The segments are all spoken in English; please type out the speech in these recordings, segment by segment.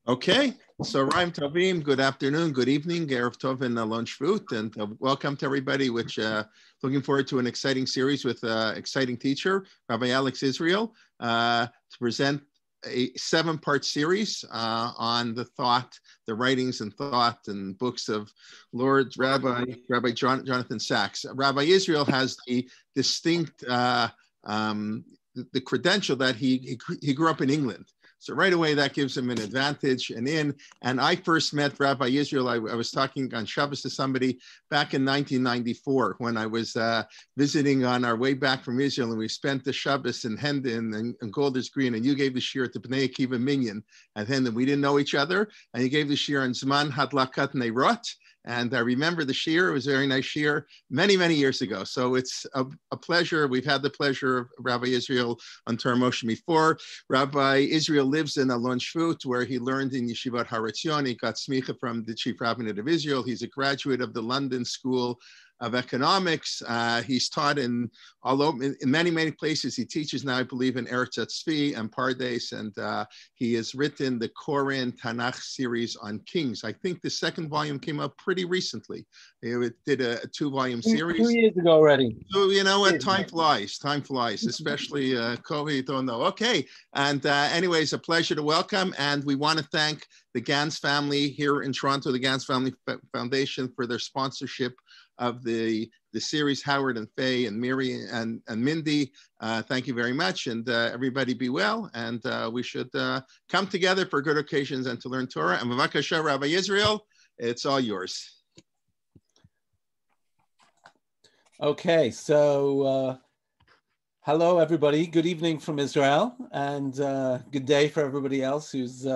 Okay, so Raim Tovim, good afternoon, good evening, Erev Tov and Alon Shvut, and welcome to everybody, which looking forward to an exciting series with exciting teacher, Rabbi Alex Israel, to present a 7-part series on the thought, the writings and thought and books of Lord Rabbi Jonathan Sacks. Rabbi Israel has the distinct, the credential that he grew up in England. So right away, that gives him an advantage. And I first met Rabbi Israel. I was talking on Shabbos to somebody back in 1994 when I was visiting on our way back from Israel, and we spent the Shabbos in Hendon and Golders Green, and you gave the shir at the Bnei Akiva Minyan at Hendon. We didn't know each other, and you gave the shir on Zman Hadlakat Neirot. And I remember the shir. It was a very nice shir many, many years ago. So it's a pleasure. We've had the pleasure of Rabbi Israel on Torah Moshe before. Rabbi Israel lives in Alon Shvut, where he learned in Yeshivat Har Etzion. He got smicha from the chief rabbinate of Israel. He's a graduate of the London School of Economics. He's taught in many, many places. He teaches now, I believe, in Eretz Tzvi and Pardes, and he has written the Koran Tanakh series on kings. I think the second volume came out pretty recently. It did a 2-volume series. 2 years ago already. So you know what? Time flies, especially COVID, don't know. Okay, and anyways, a pleasure to welcome, and we want to thank the Gans family here in Toronto, the Gans Family Foundation, for their sponsorship of the series, Howard and Faye and Miri and Mindy. Thank you very much, and everybody be well, and we should come together for good occasions and to learn Torah. And Bavakasha, Rabbi Israel, it's all yours. Okay, so hello everybody, good evening from Israel, and good day for everybody else who's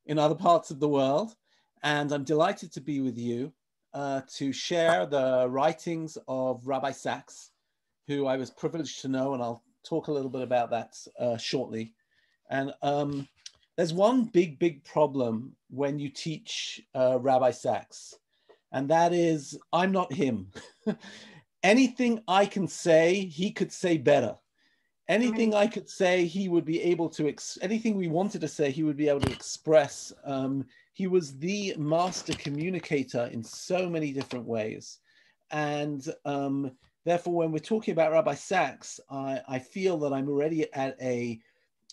in other parts of the world. And I'm delighted to be with you to share the writings of Rabbi Sacks, who I was privileged to know, and I'll talk a little bit about that shortly. And there's one big problem when you teach Rabbi Sacks, and that is, I'm not him. Anything I can say, he could say better. Anything I could say, he would be able to, anything we wanted to say, he would be able to express. He was the master communicator in so many different ways. And therefore, when we're talking about Rabbi Sacks, I feel that I'm already at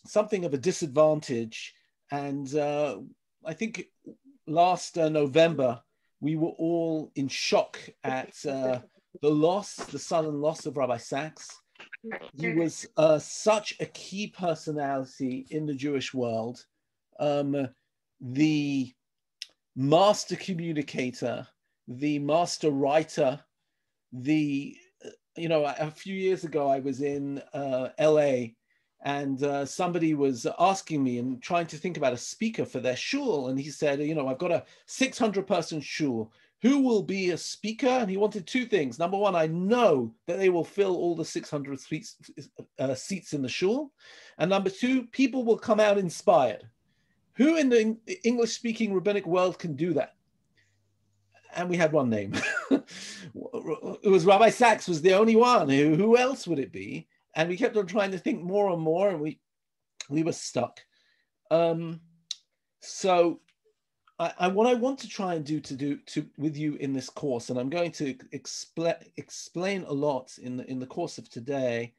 something of a disadvantage. And I think last November, we were all in shock at the sudden loss of Rabbi Sacks. He was such a key personality in the Jewish world, the master communicator, the master writer. A few years ago, I was in LA, and somebody was asking me and trying to think about a speaker for their shul. And he said, I've got a 600-person shul. Who will be a speaker? And he wanted 2 things. Number one, I know that they will fill all the 600 seats in the shul. And number 2, people will come out inspired. Who in the English-speaking rabbinic world can do that? And we had one name. It was Rabbi Sacks was the only one. Who else would it be? And we kept on trying to think more and more, and we were stuck. So what I want to try and do with you in this course, and I'm going to explain a lot in the course of today,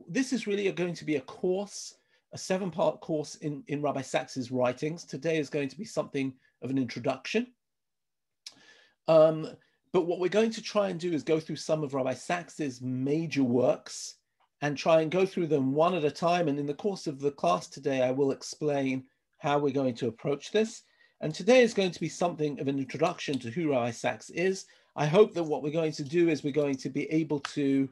this is really going to be a course, a 7-part course in Rabbi Sacks's writings. Today is going to be something of an introduction. But what we're going to try and do is go through some of Rabbi Sacks's major works and try and go through them one at a time. And in the course of the class today, I will explain how we're going to approach this. And today is going to be something of an introduction to who Rabbi Sacks is. I hope that what we're going to do is we're going to be able to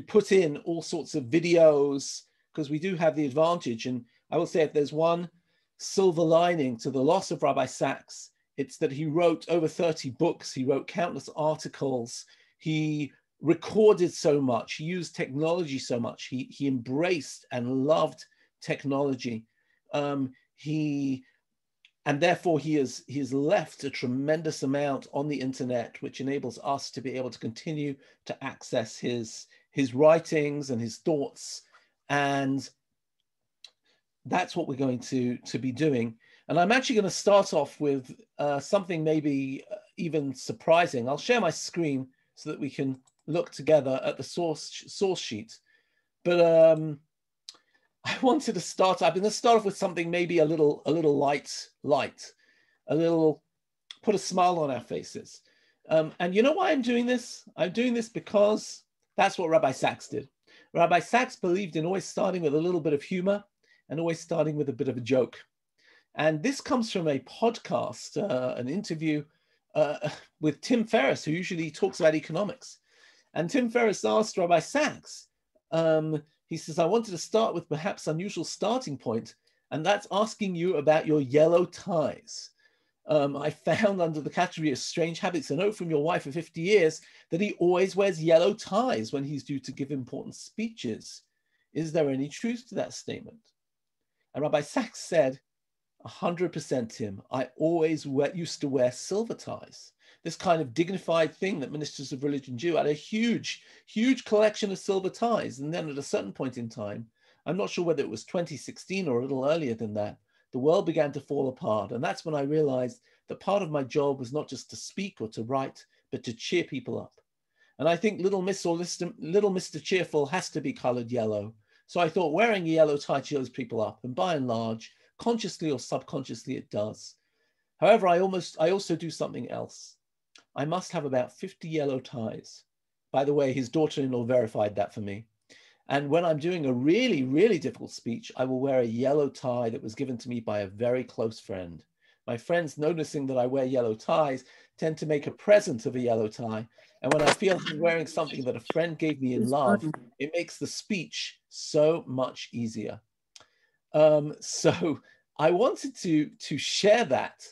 put in all sorts of videos, because we do have the advantage. And I will say, if there's one silver lining to the loss of Rabbi Sacks, it's that he wrote over 30 books. He wrote countless articles. He recorded so much. He used technology so much. He embraced and loved technology. And therefore he has left a tremendous amount on the internet, which enables us to be able to continue to access his writings and his thoughts. And that's what we're going to be doing. And I'm actually going to start off with something maybe even surprising. I'll share my screen so that we can look together at the source sheet. But I wanted to start. I'm going to start off with something maybe a little light, a little put a smile on our faces. And you know why I'm doing this? I'm doing this because that's what Rabbi Sachs did. Rabbi Sachs believed in always starting with a little bit of humor and always starting with a bit of a joke. And this comes from a podcast, an interview with Tim Ferriss, who usually talks about economics. And Tim Ferriss asked Rabbi Sachs, he says, I wanted to start with perhaps unusual starting point, and that's asking you about your yellow ties. I found under the category of strange habits a note from your wife for 50 years that he always wears yellow ties when he's due to give important speeches. Is there any truth to that statement? And Rabbi Sachs said, 100% Tim, I always used to wear silver ties. This kind of dignified thing that ministers of religion do had a huge, huge collection of silver ties. And then at a certain point in time, I'm not sure whether it was 2016 or a little earlier than that, the world began to fall apart. And that's when I realized that part of my job was not just to speak or to write, but to cheer people up. And I think Little Miss or Little Mr. Cheerful has to be colored yellow. So I thought wearing a yellow tie cheers people up. And by and large, consciously or subconsciously, it does. However, I also do something else. I must have about 50 yellow ties. By the way, his daughter-in-law verified that for me. And when I'm doing a really, really difficult speech, I will wear a yellow tie that was given to me by a very close friend. My friends, noticing that I wear yellow ties, tend to make a present of a yellow tie. And when I feel I'm wearing something that a friend gave me in love, it makes the speech so much easier. So I wanted to share that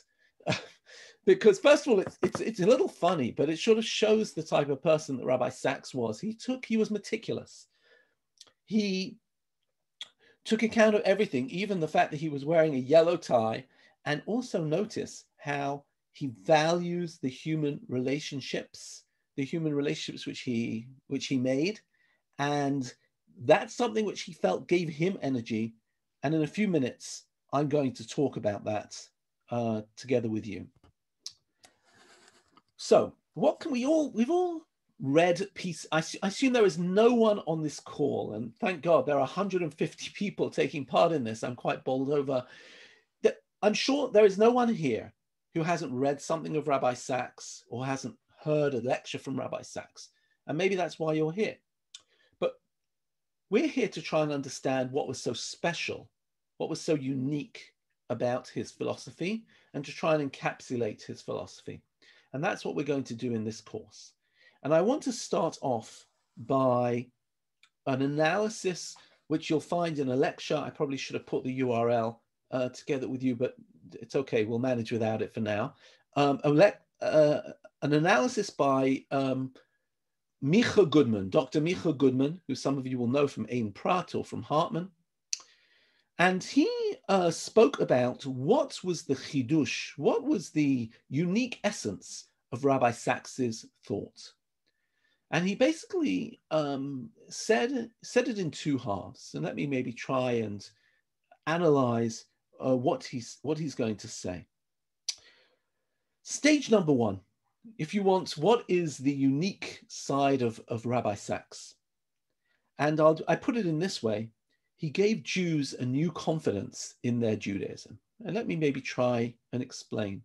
because first of all, it's a little funny, but it sort of shows the type of person that Rabbi Sachs was. He was meticulous. He took account of everything, even the fact that he was wearing a yellow tie, and also notice how he values the human relationships which he made. And that's something which he felt gave him energy. And in a few minutes, I'm going to talk about that together with you. So what can we've all read piece. I assume there is no one on this call, and thank God there are 150 people taking part in this. I'm quite bowled over. I'm sure there is no one here who hasn't read something of Rabbi Sachs or hasn't heard a lecture from Rabbi Sachs. And maybe that's why you're here. But we're here to try and understand what was so special, what was so unique about his philosophy, and to try and encapsulate his philosophy. And that's what we're going to do in this course. And I want to start off by an analysis, which you'll find in a lecture. I probably should have put the URL together with you, but it's okay. We'll manage without it for now. An analysis by Micha Goodman, Dr. Micha Goodman, who some of you will know from Ein Prat or from Hartman. And he spoke about what was the chidush, what was the unique essence of Rabbi Sachs's thought. And he basically said it in two halves. And let me maybe try and analyze what he's going to say. Stage number one, if you want, what is the unique side of Rabbi Sachs? And I put it in this way. He gave Jews a new confidence in their Judaism. And let me maybe try and explain.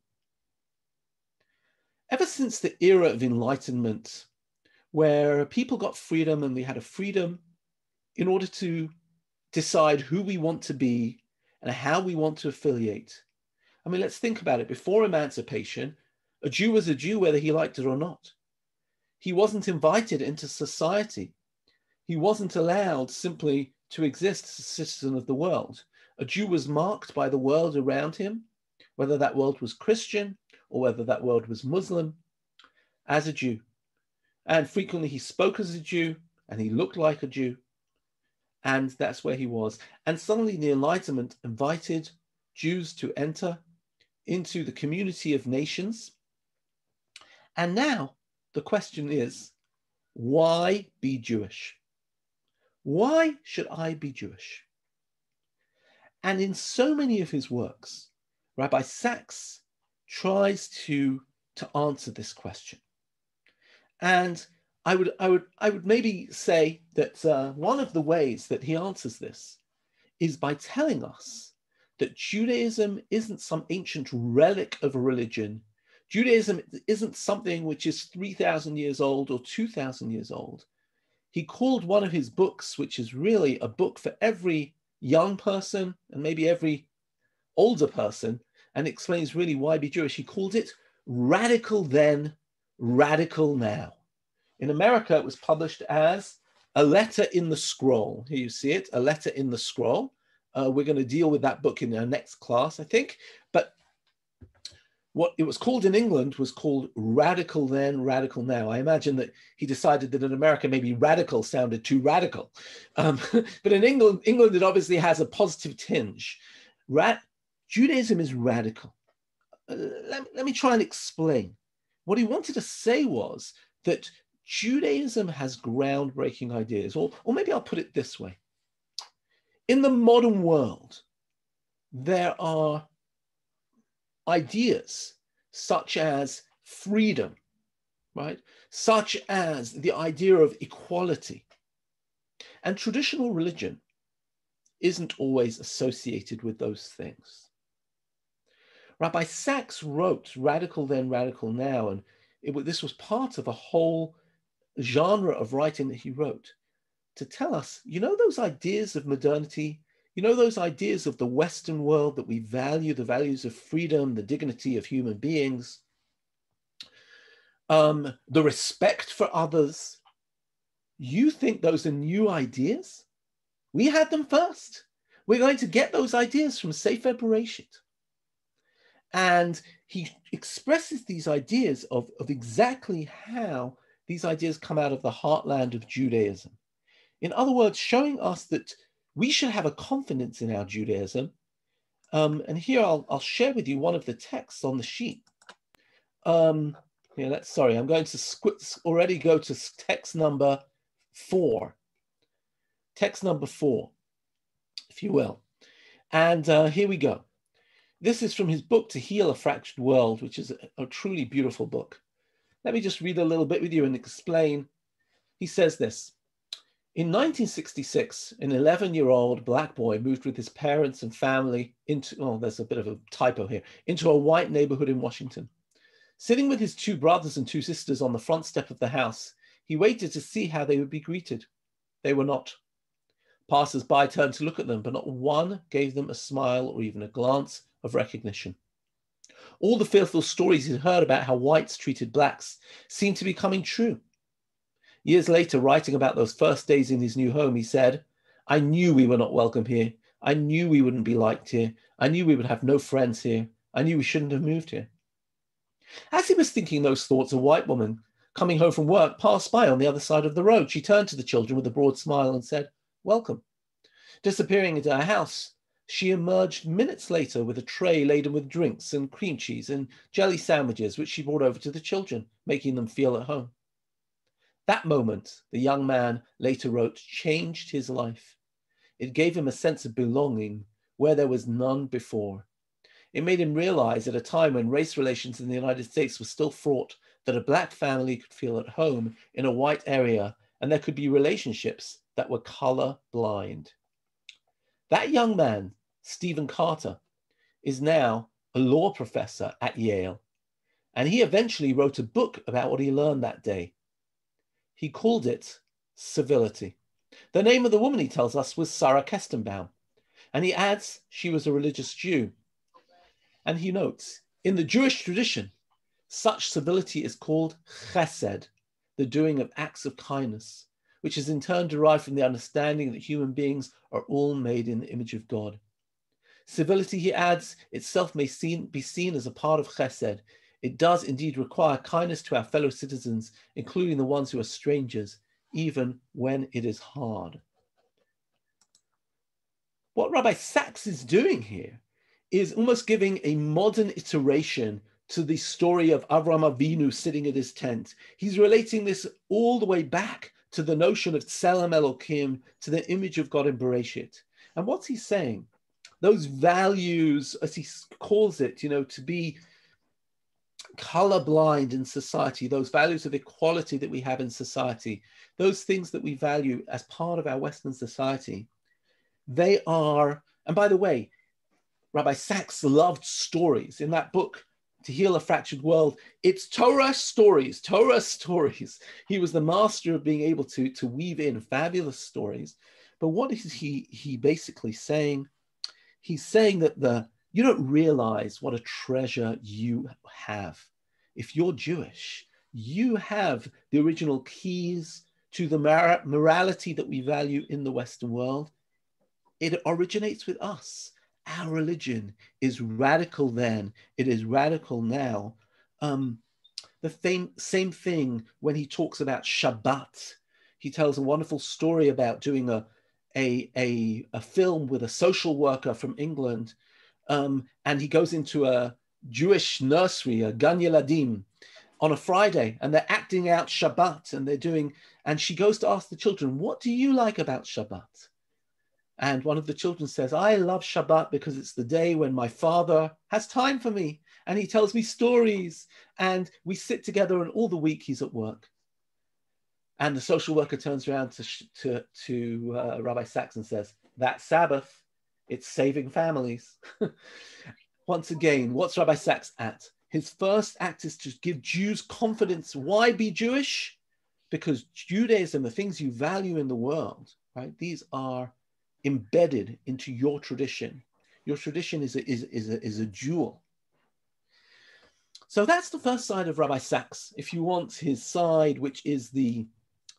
Ever since the era of Enlightenment, where people got freedom and we had a freedom in order to decide who we want to be and how we want to affiliate. I mean, let's think about it. Before emancipation, a Jew was a Jew whether he liked it or not. He wasn't invited into society. He wasn't allowed simply to exist as a citizen of the world. A Jew was marked by the world around him, whether that world was Christian or whether that world was Muslim, as a Jew. And frequently he spoke as a Jew and he looked like a Jew. And that's where he was. And suddenly the Enlightenment invited Jews to enter into the community of nations. And now the question is, why be Jewish? Why should I be Jewish? And in so many of his works, Rabbi Sacks tries to answer this question. And I would maybe say that one of the ways that he answers this is by telling us that Judaism isn't some ancient relic of a religion. Judaism isn't something which is 3,000 years old or 2,000 years old. He called one of his books, which is really a book for every young person and maybe every older person, and explains really why be Jewish. He called it Radical Then, Radical Now. In America, it was published as A Letter in the Scroll. Here you see it, A Letter in the Scroll. We're going to deal with that book in our next class, I think. But what it was called in England was called Radical Then, Radical Now. I imagine that he decided that in America, maybe radical sounded too radical. But in England, it obviously has a positive tinge. Judaism is radical. Let me try and explain. What he wanted to say was that Judaism has groundbreaking ideas, or maybe I'll put it this way. In the modern world, there are ideas such as freedom, right? Such as the idea of equality. And traditional religion isn't always associated with those things. Rabbi Sacks wrote Radical Then, Radical Now, and this was part of a whole genre of writing that he wrote to tell us, you know, those ideas of modernity, you know, those ideas of the Western world that we value, the values of freedom, the dignity of human beings, the respect for others. You think those are new ideas? We had them first. We're going to get those ideas from Sefer Bereshit. And he expresses these ideas of exactly how these ideas come out of the heartland of Judaism. In other words, showing us that we should have a confidence in our Judaism. And here I'll share with you one of the texts on the sheet. I'm going to already go to text number 4. Text number 4, if you will. And here we go. This is from his book, To Heal a Fractured World, which is a truly beautiful book. Let me just read a little bit with you and explain. He says this. In 1966, an 11-year-old black boy moved with his parents and family into, there's a bit of a typo here, into a white neighborhood in Washington. Sitting with his 2 brothers and 2 sisters on the front step of the house, he waited to see how they would be greeted. They were not. Passers-by turned to look at them, but not one gave them a smile or even a glance of recognition. All the fearful stories he'd heard about how whites treated blacks seemed to be coming true. Years later, writing about those first days in his new home, he said, "I knew we were not welcome here. I knew we wouldn't be liked here. I knew we would have no friends here. I knew we shouldn't have moved here." As he was thinking those thoughts, a white woman coming home from work passed by on the other side of the road. She turned to the children with a broad smile and said, "Welcome." Disappearing into her house, she emerged minutes later with a tray laden with drinks and cream cheese and jelly sandwiches, which she brought over to the children, making them feel at home. That moment, the young man later wrote, changed his life. It gave him a sense of belonging where there was none before. It made him realize at a time when race relations in the United States were still fraught that a black family could feel at home in a white area and there could be relationships that were color blind. That young man, Stephen Carter, is now a law professor at Yale, and he eventually wrote a book about what he learned that day. He called it Civility. The name of the woman, he tells us, was Sarah Kestenbaum, and he adds she was a religious Jew. And he notes, in the Jewish tradition, such civility is called chesed, the doing of acts of kindness, which is in turn derived from the understanding that human beings are all made in the image of God. Civility, he adds, itself may be seen as a part of chesed. It does indeed require kindness to our fellow citizens, including the ones who are strangers, even when it is hard. What Rabbi Sacks is doing here is almost giving a modern iteration to the story of Avram Avinu sitting at his tent. He's relating this all the way back to the notion of Tselem Elokim, to the image of God in Bereshit. And what's he saying? those values, as he calls it, to be colorblind in society, those values of equality that we have in society, those things that we value as part of our Western society, they are, and by the way, Rabbi Sachs loved stories. In that book, To Heal a Fractured World, it's Torah stories, Torah stories. He was the master of being able to weave in fabulous stories. But what is he basically saying? He's saying that you don't realize what a treasure you have. If you're Jewish, you have the original keys to the morality that we value in the Western world. It originates with us. Our religion is radical then. It is radical now. The same thing when he talks about Shabbat. He tells a wonderful story about doing a film with a social worker from England. And he goes into a Jewish nursery, a Gan Yeladim, on a Friday, and they're acting out Shabbat, and she goes to ask the children, what do you like about Shabbat? And one of the children says, I love Shabbat because it's the day when my father has time for me, and he tells me stories, and we sit together, and all the week he's at work. And the social worker turns around to Rabbi Sachs and says, that Sabbath, it's saving families. Once again, what's Rabbi Sachs at? His first act is to give Jews confidence. Why be Jewish? Because Judaism, the things you value in the world, right? These are embedded into your tradition. Your tradition is a jewel. So that's the first side of Rabbi Sachs. If you want his side, which is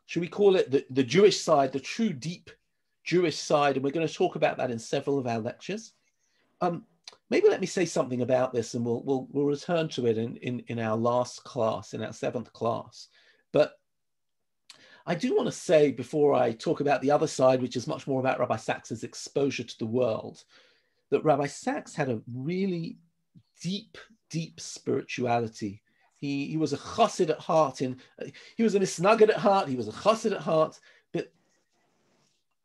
should we call it the Jewish side, the true deep Jewish side, and we're going to talk about that in several of our lectures. Maybe let me say something about this, and we'll return to it in our last class, in our 7th class. But I do want to say, before I talk about the other side, which is much more about Rabbi Sachs's exposure to the world, that Rabbi Sachs had a really deep, deep spirituality. He was a chassid at heart, he was a misnagid at heart, he was a chassid at heart. But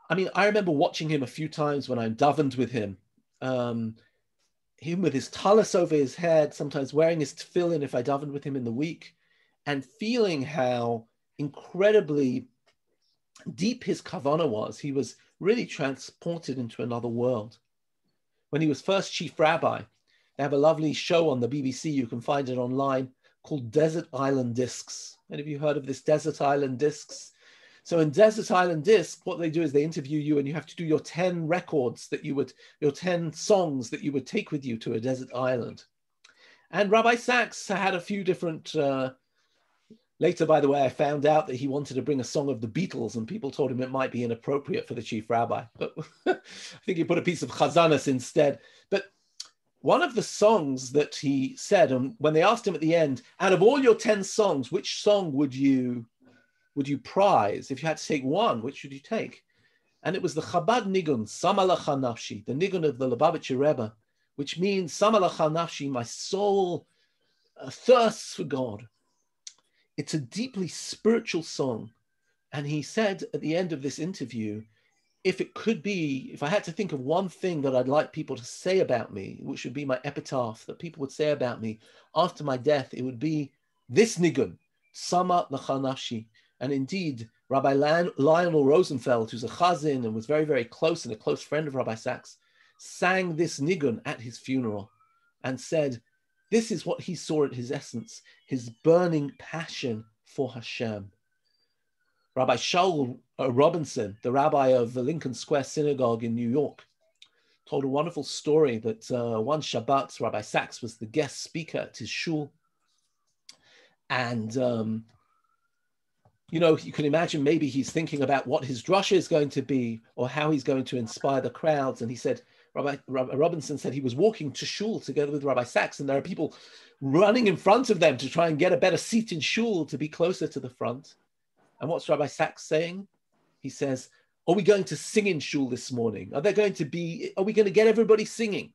I mean, I remember watching him a few times when I davened with him. Him with his talus over his head, sometimes wearing his tefillin if I davened with him in the week, and feeling how incredibly deep his kavanah was. He was really transported into another world. When he was first chief rabbi, they have a lovely show on the BBC, you can find it online, called Desert Island Discs. Any of you heard of this, Desert Island Discs? So in Desert Island Disc, what they do is they interview you, and you have to do your 10 records your 10 songs that you would take with you to a desert island. And Rabbi Sachs had a few different, later, by the way, I found out that he wanted to bring a song of the Beatles, and people told him it might be inappropriate for the chief rabbi. But I think he put a piece of chazanas instead. But one of the songs that he said, and when they asked him at the end, out of all your 10 songs, which song would you prize? If you had to take one, which should you take? And it was the Chabad Nigun, Samalacha Nafshi, the Nigun of the Lubavitcher Rebbe, which means Samalacha Nafshi, my soul thirsts for God. It's a deeply spiritual song. And he said at the end of this interview, if I had to think of one thing that I'd like people to say about me, which would be my epitaph, that people would say about me after my death, it would be this Nigun, Sama Lacha Nafshi. And indeed, Rabbi Lionel Rosenfeld, who's a chazan and was very, very close and a close friend of Rabbi Sachs, sang this nigun at his funeral and said, this is what he saw at his essence, his burning passion for Hashem. Rabbi Shaul Robinson, the rabbi of the Lincoln Square Synagogue in New York, told a wonderful story that one Shabbat, Rabbi Sachs was the guest speaker at his shul. And you can imagine maybe he's thinking about what his drasha is going to be or how he's going to inspire the crowds. And he said, Rabbi Robinson said he was walking to shul together with Rabbi Sachs, and there are people running in front of them to try and get a better seat in shul to be closer to the front. And what's Rabbi Sachs saying? He says, are we going to sing in shul this morning? Are we going to get everybody singing?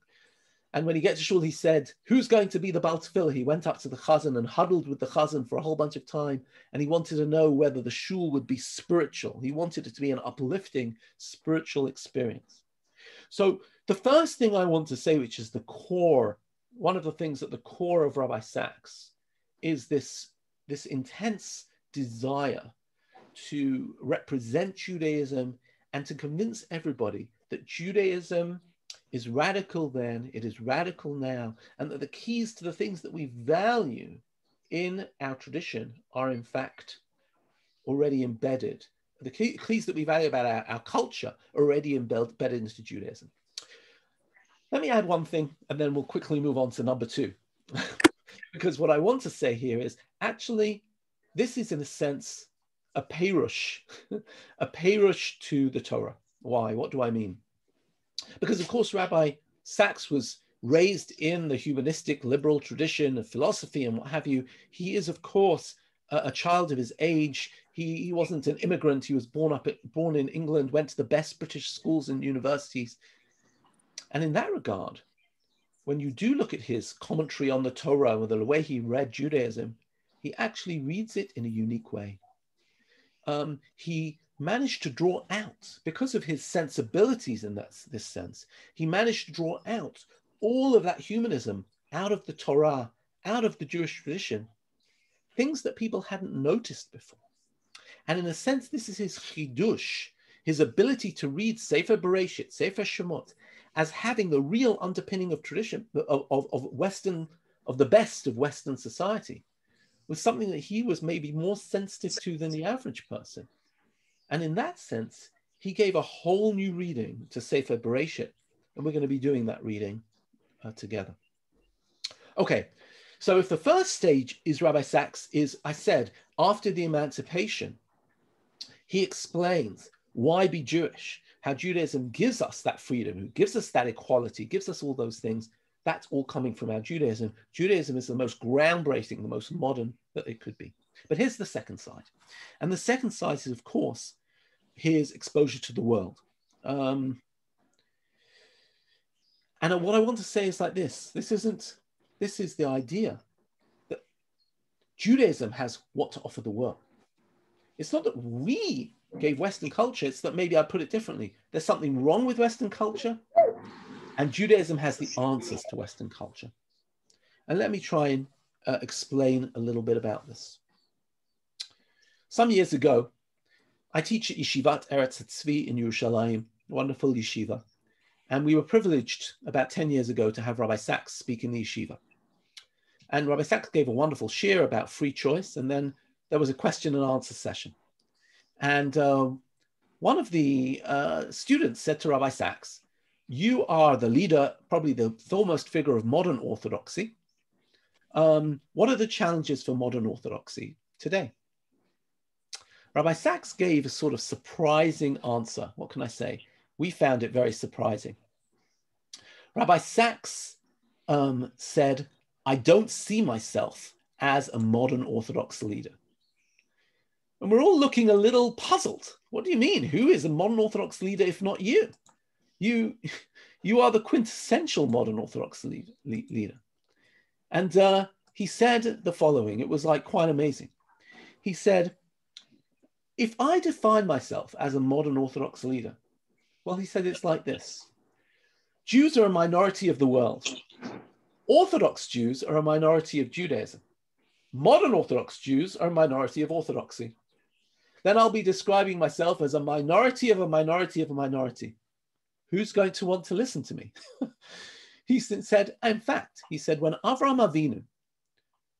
And when he gets to shul, he said, who's going to be the Baal Tefillah? He went up to the chazan and huddled with the chazan for a whole bunch of time. And he wanted to know whether the shul would be spiritual. He wanted it to be an uplifting spiritual experience. So The first thing I want to say, which is the core, one of the things at the core of Rabbi Sachs, is this intense desire to represent Judaism and to convince everybody that Judaism is radical then, it is radical now, and that the keys to the things that we value in our tradition are in fact already embedded. The keys that we value about our culture are already embedded into Judaism. Let me add one thing, and then we'll quickly move on to number two. Because what I want to say here is actually, this is in a sense a perush, a perush to the Torah. Why? What do I mean? Because of course, Rabbi Sachs was raised in the humanistic liberal tradition of philosophy and what have you. He is, of course, a child of his age. He wasn't an immigrant. He was born in England, went to the best British schools and universities. And in that regard, when you do look at his commentary on the Torah or the way he read Judaism, he actually reads it in a unique way. He managed to draw out, because of his sensibilities in this sense, he managed to draw out all of that humanism out of the Torah, out of the Jewish tradition, things that people hadn't noticed before. And in a sense, this is his chidush, his ability to read Sefer Bereshit, Sefer Shemot, as having the real underpinning of tradition, of the best of Western society, was something that he was maybe more sensitive to than the average person. And in that sense, he gave a whole new reading to Sefer Bereshit, and we're going to be doing that reading together. Okay, so if the first stage is Rabbi Sachs is, I said, after the emancipation, he explains why be Jewish, how Judaism gives us that freedom, gives us that equality, gives us all those things. That's all coming from our Judaism. Judaism is the most groundbreaking, the most modern that it could be. But here's the second side. And the second side is, of course, his exposure to the world. And what I want to say is like this. This is the idea that Judaism has what to offer the world. It's not that we gave Western culture, it's that maybe I put it differently. There's something wrong with Western culture, and Judaism has the answers to Western culture. And let me try and explain a little bit about this. Some years ago, I teach at Yeshivat Eretz Tzvi in Yerushalayim, wonderful yeshiva. And we were privileged about 10 years ago to have Rabbi Sachs speak in the yeshiva. And Rabbi Sachs gave a wonderful shir about free choice. And then there was a question and answer session. And one of the students said to Rabbi Sachs, "You are the leader, probably the foremost figure of modern orthodoxy. What are the challenges for modern orthodoxy today?" Rabbi Sachs gave a sort of surprising answer. What can I say? We found it very surprising. Rabbi Sachs said, "I don't see myself as a modern Orthodox leader." And we're all looking a little puzzled. What do you mean? Who is a modern Orthodox leader if not you? You are the quintessential modern Orthodox leader. And he said the following. It was like quite amazing. He said, if I define myself as a modern Orthodox leader, well, he said it's like this. Jews are a minority of the world. Orthodox Jews are a minority of Judaism. Modern Orthodox Jews are a minority of Orthodoxy. Then I'll be describing myself as a minority of a minority of a minority. Who's going to want to listen to me? He said, in fact, he said, when Avraham Avinu,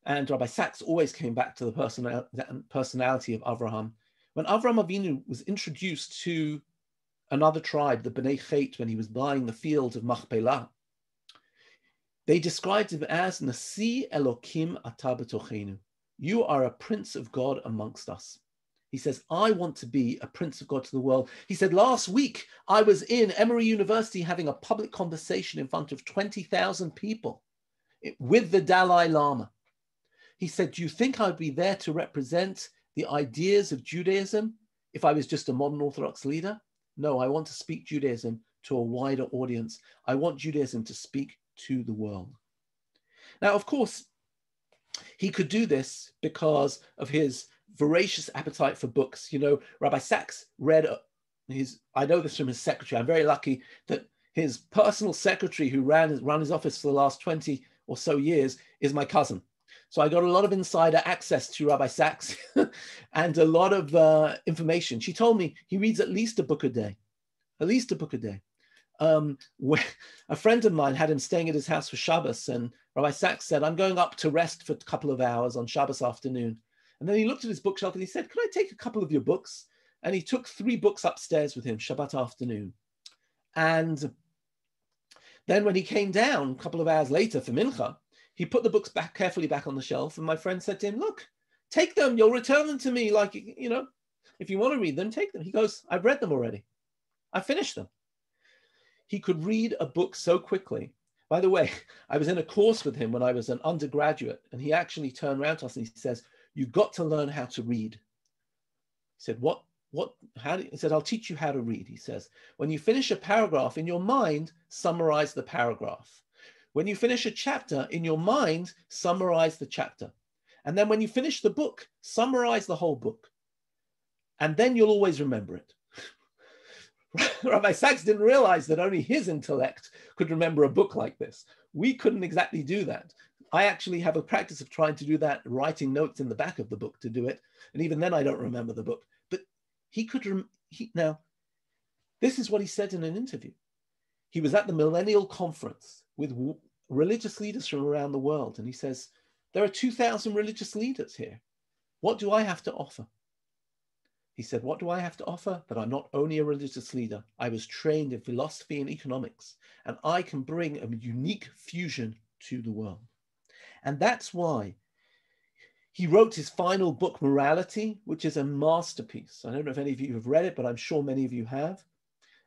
and Rabbi Sachs always came back to the personality of Avraham, when Avraham Avinu was introduced to another tribe, the Bnei Chet, when he was buying the field of Machpelah, they described him as Nasi Elokim Ata B'tochenu. You are a prince of God amongst us. He says, I want to be a prince of God to the world. He said, last week, I was in Emory University having a public conversation in front of 20,000 people with the Dalai Lama. He said, do you think I'd be there to represent the ideas of Judaism if I was just a modern Orthodox leader? No, I want to speak Judaism to a wider audience. I want Judaism to speak to the world. Now, of course, he could do this because of his voracious appetite for books. You know, Rabbi Sachs read I know this from his secretary. I'm very lucky that His personal secretary, who ran his office for the last 20 or so years, is my cousin. So I got a lot of insider access to Rabbi Sachs and a lot of information. She told me he reads at least a book a day, at least a book a day. A friend of mine had him staying at his house for Shabbos, and Rabbi Sachs said, I'm going up to rest for a couple of hours on Shabbos afternoon. And then he looked at his bookshelf and he said, could I take a couple of your books? And he took 3 books upstairs with him, Shabbat afternoon. And then when he came down a couple of hours later for Mincha, he put the books carefully back on the shelf. And my friend said to him, look, take them. You'll return them to me. Like, you know, if you want to read them, take them. He goes, I've read them already. I finished them. He could read a book so quickly. By the way, I was in a course with him when I was an undergraduate, and he actually turned around to us and he says, you've got to learn how to read. He said, he said, I'll teach you how to read. He says, when you finish a paragraph in your mind, summarize the paragraph. When you finish a chapter in your mind, summarize the chapter. And then when you finish the book, summarize the whole book. And then you'll always remember it. Rabbi Sachs didn't realize that only his intellect could remember a book like this. We couldn't exactly do that. I actually have a practice of trying to do that, writing notes in the back of the book to do it. And even then I don't remember the book. But he could, now, this is what he said in an interview. He was at the Millennial Conference with religious leaders from around the world. And he says, there are 2,000 religious leaders here. What do I have to offer? He said, what do I have to offer? That I'm not only a religious leader, I was trained in philosophy and economics, and I can bring a unique fusion to the world. And that's why he wrote his final book, Morality, which is a masterpiece. I don't know if any of you have read it, but I'm sure many of you have.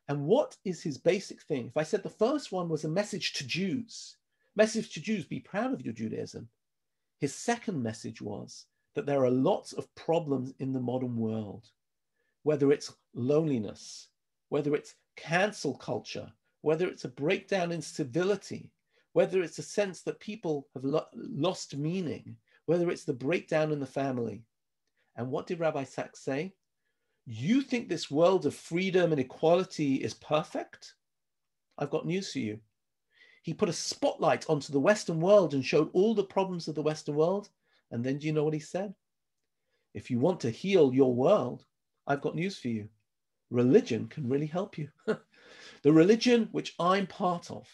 And what is his basic thing? If I said the first one was a message to Jews, be proud of your Judaism. His second message was that there are lots of problems in the modern world, whether it's loneliness, whether it's cancel culture, whether it's a breakdown in civility, whether it's a sense that people have lost meaning, whether it's the breakdown in the family. And what did Rabbi Sachs say? You think this world of freedom and equality is perfect? I've got news for you. He put a spotlight onto the Western world and showed all the problems of the Western world. And then do you know what he said? If you want to heal your world, I've got news for you. Religion can really help you. The religion which I'm part of,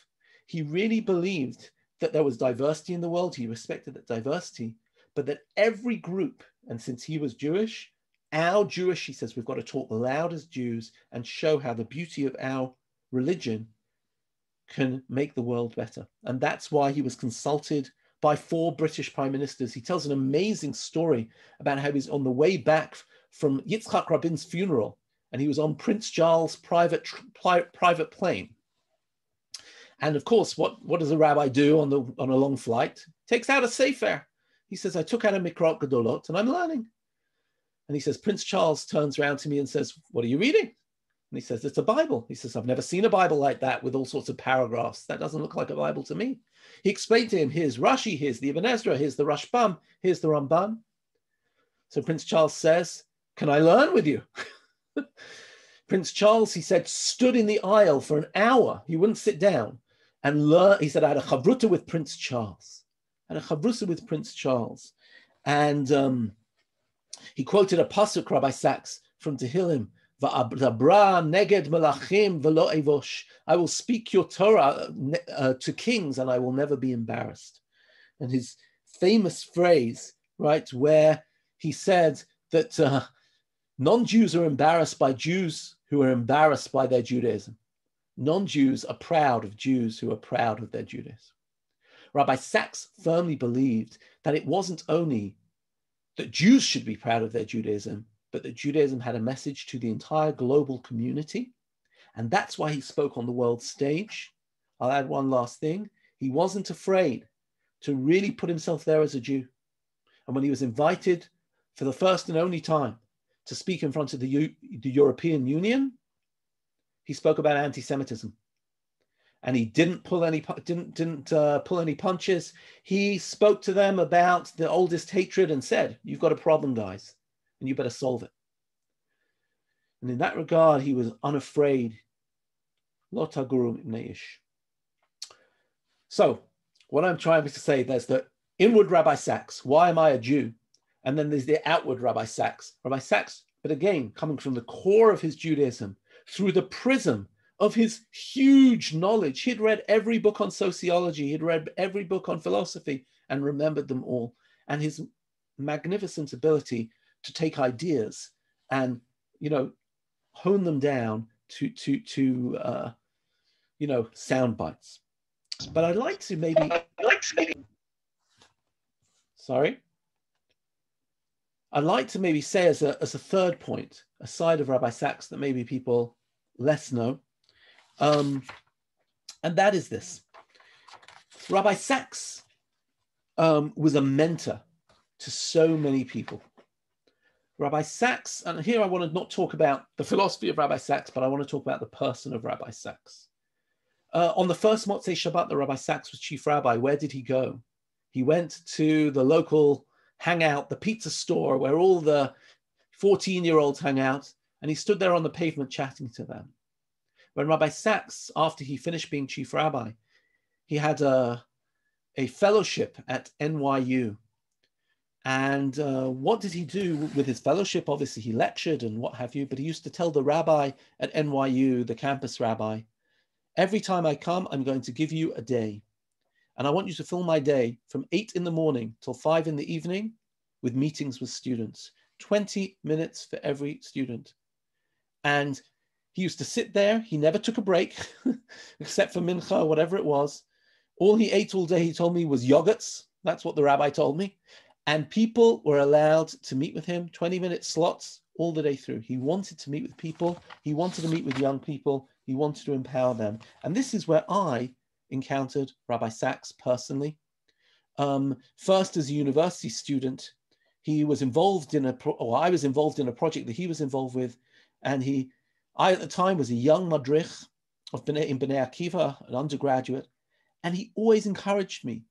he really believed that there was diversity in the world. He respected that diversity, but that every group, and since he was Jewish, he says, we've got to talk loud as Jews and show how the beauty of our religion can make the world better. And that's why he was consulted by 4 British prime ministers. He tells an amazing story about how he's on the way back from Yitzhak Rabin's funeral, and he was on Prince Charles' private plane. And of course, what does a rabbi do on a long flight? Takes out a sefer. He says, I took out a Mikrot Gedolot and I'm learning. And he says, Prince Charles turns around to me and says, what are you reading? And he says, it's a Bible. He says, I've never seen a Bible like that with all sorts of paragraphs. That doesn't look like a Bible to me. He explained to him, here's Rashi, here's the Ibn Ezra, here's the Rashbam, here's the Ramban. So Prince Charles says, can I learn with you? Prince Charles, he said, stood in the aisle for an hour. He wouldn't sit down and learn. He said, I had a chavruta with Prince Charles. And he quoted a pasuk, Rabbi Sachs, from Tehillim, Va'abra neged melachim velo evosh. I will speak your Torah to kings and I will never be embarrassed. And his famous phrase, right, where he said that non-Jews are embarrassed by Jews who are embarrassed by their Judaism. Non-Jews are proud of Jews who are proud of their Judaism. Rabbi Sachs firmly believed that it wasn't only that Jews should be proud of their Judaism, but that Judaism had a message to the entire global community. And that's why he spoke on the world stage. I'll add one last thing. He wasn't afraid to really put himself there as a Jew. And when he was invited for the first and only time to speak in front of the European Union, he spoke about anti-Semitism. And he didn't pull any punches. He spoke to them about the oldest hatred and said, you've got a problem, guys, and you better solve it. And in that regard, he was unafraid Lo taguru mipnei ish. So what I'm trying to say, there's the inward Rabbi Sachs. Why am I a Jew? And then there's the outward Rabbi Sachs. Rabbi Sachs, but again, coming from the core of his Judaism, through the prism of his huge knowledge. He'd read every book on sociology. He'd read every book on philosophy and remembered them all. And his magnificent ability to take ideas and, hone them down to sound bites. But I'd like to maybe, I'd like to maybe say as a third point, a side of Rabbi Sachs that maybe people less know, and that is this. Rabbi Sachs was a mentor to so many people. Rabbi Sachs, and here I want to not talk about the philosophy of Rabbi Sachs, but I want to talk about the person of Rabbi Sachs. On the first Motzei Shabbat that Rabbi Sachs was chief rabbi, where did he go? He went to the local hangout, the pizza store where all the 14-year-olds hang out, and he stood there on the pavement chatting to them. When Rabbi Sachs, after he finished being chief rabbi, he had a fellowship at NYU. And what did he do with his fellowship? Obviously, he lectured and what have you, but he used to tell the rabbi at NYU, the campus rabbi, every time I come, I'm going to give you a day. And I want you to fill my day from 8 in the morning till 5 in the evening with meetings with students, 20 minutes for every student. And he used to sit there. He never took a break, except for mincha or whatever it was. All he ate all day, he told me, was yogurts. That's what the rabbi told me. And people were allowed to meet with him, 20-minute slots all the day through. He wanted to meet with people. He wanted to meet with young people. He wanted to empower them. And this is where I encountered Rabbi Sachs personally. First, as a university student, he was involved in I was involved in a project that he was involved with. And I at the time was a young madrich in Bnei Akiva, an undergraduate. And he always encouraged me.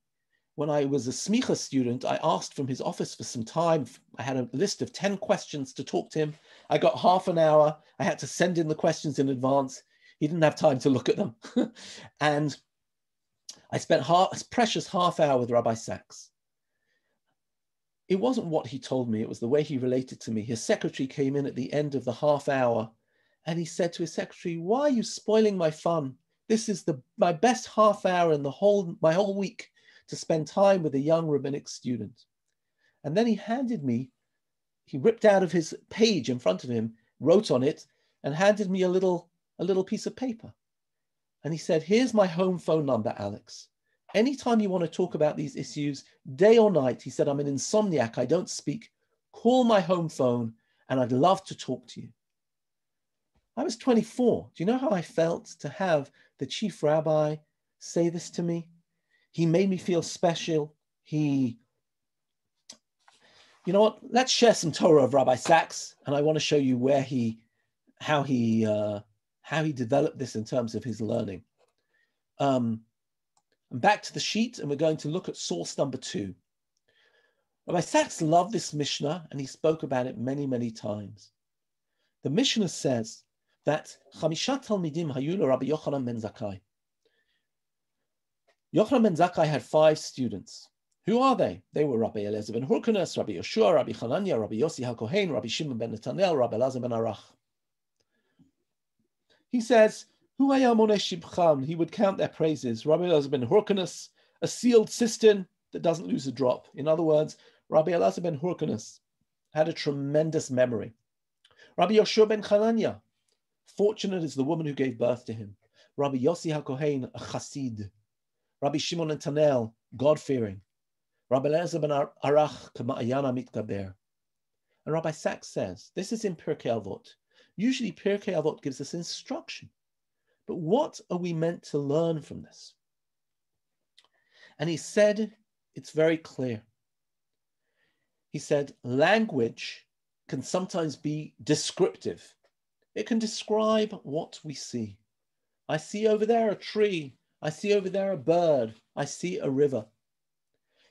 When I was a smicha student, I asked from his office for some time. I had a list of 10 questions to talk to him. I got half an hour. I had to send in the questions in advance. He didn't have time to look at them. And I spent a precious half hour with Rabbi Sachs. It wasn't what he told me. It was the way he related to me. His secretary came in at the end of the half hour and he said to his secretary, "Why are you spoiling my fun? This is my best half hour in my whole week to spend time with a young rabbinic student." And then he ripped out of his page in front of him, wrote on it, and handed me a little piece of paper. And he said, "Here's my home phone number, Alex. Anytime you want to talk about these issues, day or night," he said, "I'm an insomniac, I don't speak. Call my home phone and I'd love to talk to you." I was 24. Do you know how I felt to have the chief rabbi say this to me? He made me feel special. You know what? Let's share some Torah of Rabbi Sachs, and I want to show you how he developed this in terms of his learning. I'm back to the sheet, and we're going to look at source number 2. Rabbi Sachs loved this Mishnah, and he spoke about it many, many times. The Mishnah says that Chamishat Talmidim hayu Rabbi Yochanan ben Zakkai. Yochanan ben Zakkai had 5 students. Who are they? They were Rabbi Eliezer ben Hurkanus, Rabbi Yeshua, Rabbi Chananya, Rabbi Yossi HaKohen, Rabbi Shimon ben Netanel, Rabbi Elazar ben Arach. He says, Hu haya moneh shibcham, he would count their praises. Rabbi Elazar ben Hurkanus, a sealed cistern that doesn't lose a drop. In other words, Rabbi Elazar ben Hurkanus had a tremendous memory. Rabbi Yeshua ben Chananya, fortunate is the woman who gave birth to him. Rabbi Yossi HaKohen, a chassid. Rabbi Shimon Netanel, God-fearing. Rabbi Elazar ben Arach, k'ma'ayana mitgaber. And Rabbi Sachs says, this is in Pirkei Avot. Usually Pirkei Avot gives us instruction. But what are we meant to learn from this? And he said, it's very clear. He said, language can sometimes be descriptive. It can describe what we see. I see over there a tree. I see over there a bird. I see a river.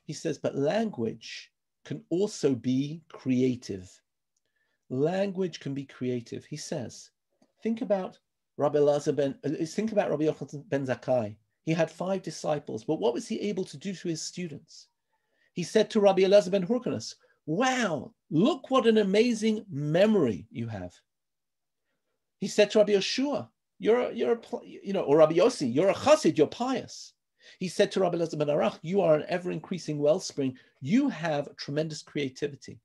He says, but language can also be creative. Language can be creative. He says, think about Rabbi Elazar think about Rabbi Yochanan ben Zakkai. He had 5 disciples, but what was he able to do to his students? He said to Rabbi Elazar ben Hyrcanus, wow, look what an amazing memory you have. He said to Rabbi Yeshua, or Rabbi Yossi, you're a chassid, you're pious. He said to Rabbi Elazar ben Arach, you are an ever-increasing wellspring. You have tremendous creativity.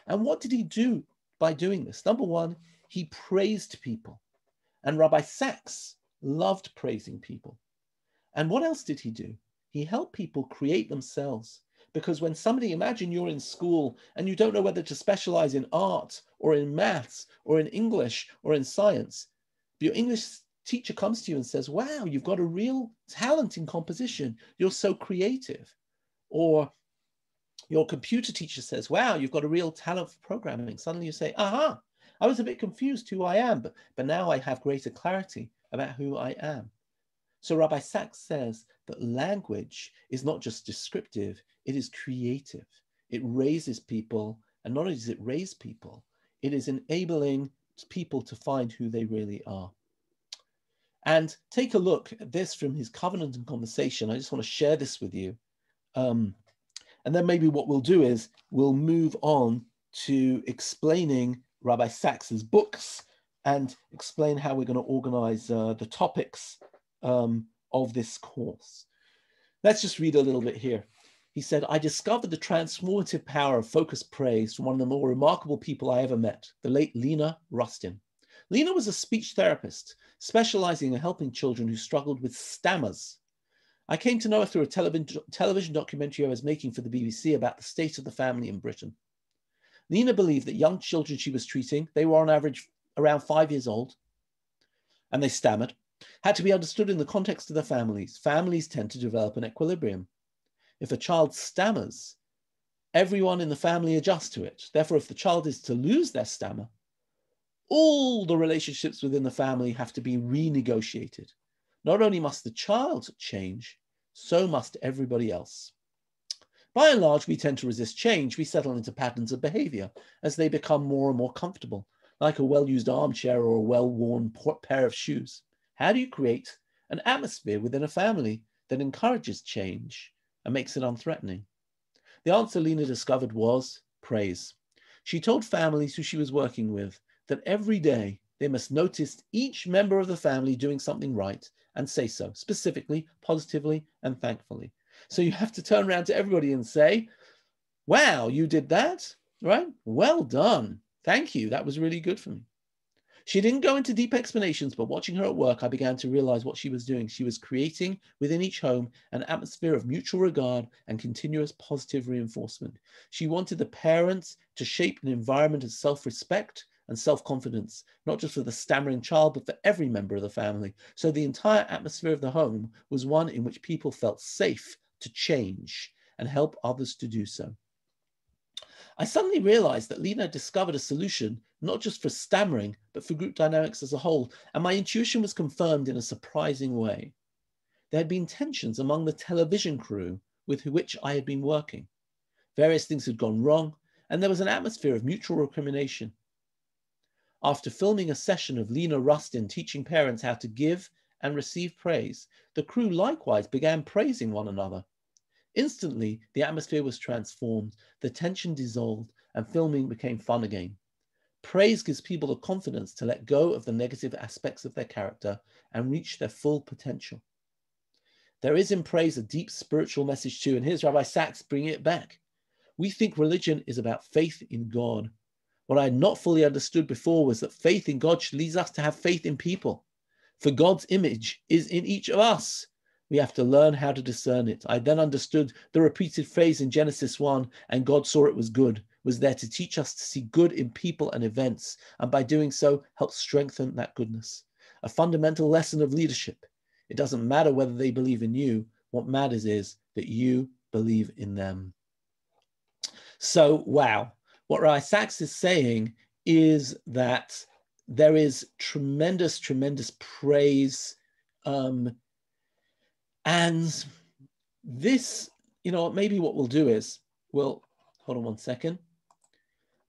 And what did he do by doing this? Number one, he praised people. And Rabbi Sachs loved praising people. And what else did he do? He helped people create themselves. Because when somebody, imagine you're in school and you don't know whether to specialize in art or in maths or in English or in science, but your English teacher comes to you and says, wow, you've got a real talent in composition. You're so creative. Or your computer teacher says, wow, you've got a real talent for programming. Suddenly you say, aha, I was a bit confused who I am, but now I have greater clarity about who I am. So Rabbi Sachs says that language is not just descriptive, it is creative. It raises people, and not only does it raise people, it is enabling people to find who they really are. And take a look at this from his Covenant and Conversation. I just want to share this with you. And then maybe what we'll do is we'll move on to explaining Rabbi Sachs's books and explain how we're going to organize the topics of this course. Let's just read a little bit here. He said, I discovered the transformative power of focused praise from one of the more remarkable people I ever met, the late Lena Rustin. Lena was a speech therapist, specializing in helping children who struggled with stammers. I came to know her through a television documentary I was making for the BBC about the state of the family in Britain. Lena believed that young children she was treating, they were on average around 5 years old, and they stammered, had to be understood in the context of their families. Families tend to develop an equilibrium. If a child stammers, everyone in the family adjusts to it. Therefore, if the child is to lose their stammer, all the relationships within the family have to be renegotiated. Not only must the child change, so must everybody else. By and large, we tend to resist change. We settle into patterns of behavior as they become more and more comfortable, like a well-used armchair or a well-worn pair of shoes. How do you create an atmosphere within a family that encourages change and makes it unthreatening? The answer Lena discovered was praise. She told families who she was working with that every day they must notice each member of the family doing something right and say so, specifically, positively, and thankfully. So you have to turn around to everybody and say, wow, you did that, right? Well done. Thank you. That was really good for me. She didn't go into deep explanations, but watching her at work, I began to realize what she was doing. She was creating within each home an atmosphere of mutual regard and continuous positive reinforcement. She wanted the parents to shape an environment of self-respect and self-confidence, not just for the stammering child, but for every member of the family. So the entire atmosphere of the home was one in which people felt safe to change and help others to do so. I suddenly realized that Lena discovered a solution, not just for stammering, but for group dynamics as a whole. And my intuition was confirmed in a surprising way. There had been tensions among the television crew with which I had been working. Various things had gone wrong, and there was an atmosphere of mutual recrimination. After filming a session of Lena Rustin teaching parents how to give and receive praise, the crew likewise began praising one another. Instantly, the atmosphere was transformed, the tension dissolved, and filming became fun again. Praise gives people the confidence to let go of the negative aspects of their character and reach their full potential. There is in praise a deep spiritual message too, and here's Rabbi Sachs bringing it back. We think religion is about faith in God. What I had not fully understood before was that faith in God should lead us to have faith in people. For God's image is in each of us. We have to learn how to discern it. I then understood the repeated phrase in Genesis 1, and God saw it was good, was there to teach us to see good in people and events, and by doing so, help strengthen that goodness. A fundamental lesson of leadership. It doesn't matter whether they believe in you. What matters is that you believe in them. So, wow. What Rabbi Sachs is saying is that there is tremendous, tremendous praise. And this, maybe what we'll do is, hold on one second.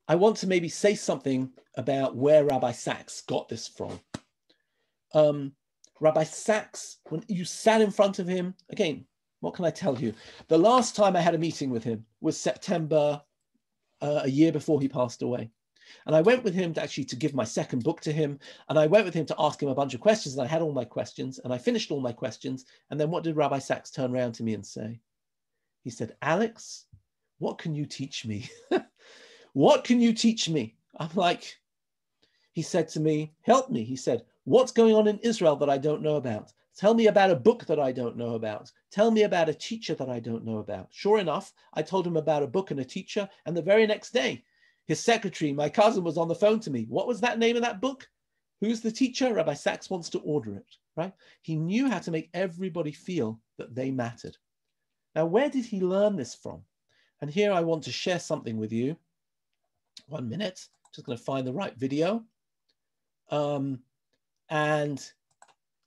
I want to maybe say something about where Rabbi Sachs got this from. Rabbi Sachs, when you sat in front of him, again, what can I tell you? The last time I had a meeting with him was September, a year before he passed away. And I went with him to give my second book to him. And I went with him to ask him a bunch of questions. And I had all my questions and I finished all my questions. And then what did Rabbi Sachs turn around to me and say? He said, Alex, what can you teach me? What can you teach me? I'm like, he said to me, help me. He said, what's going on in Israel that I don't know about? Tell me about a book that I don't know about. Tell me about a teacher that I don't know about. Sure enough, I told him about a book and a teacher. And the very next day, his secretary, my cousin, was on the phone to me. What was that name of that book? Who's the teacher? Rabbi Sachs wants to order it, right? He knew how to make everybody feel that they mattered. Now, where did he learn this from? And here I want to share something with you. 1 minute, just going to find the right video. And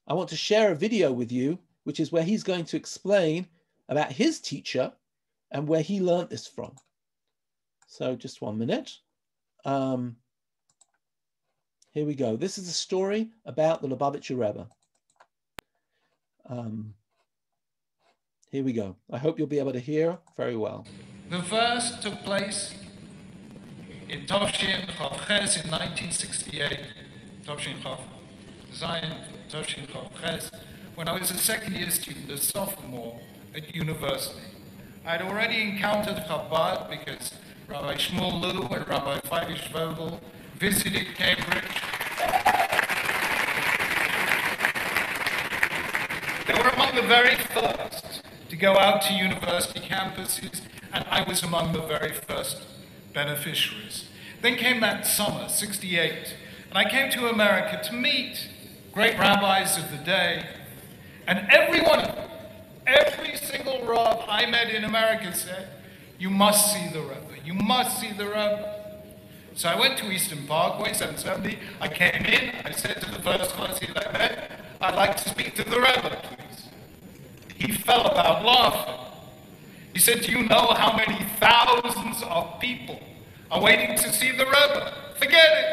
I want to share a video with you, which is where he's going to explain about his teacher and where he learned this from. So just 1 minute. Here we go. This is a story about the Lubavitcher Rebbe. Here we go. I hope you'll be able to hear very well. The first took place in Tovshin Chav Ches in 1968. Tovshin Chav Zayin, Tovshin Chav Ches, when I was a second-year student, a sophomore at university. I had already encountered Chabad because Rabbi Shmuel Lew and Rabbi Feidish Vogel visited Cambridge. They were among the very first to go out to university campuses, and I was among the very first beneficiaries. Then came that summer, 68, and I came to America to meet great rabbis of the day, and every one of them, every single Rav I met in America said, you must see the Rebbe, you must see the Rebbe. So I went to Eastern Parkway, 770, I came in, I said to the first class I met, I'd like to speak to the Rebbe, please. He fell about laughing. He said, do you know how many thousands of people are waiting to see the Rebbe? Forget it.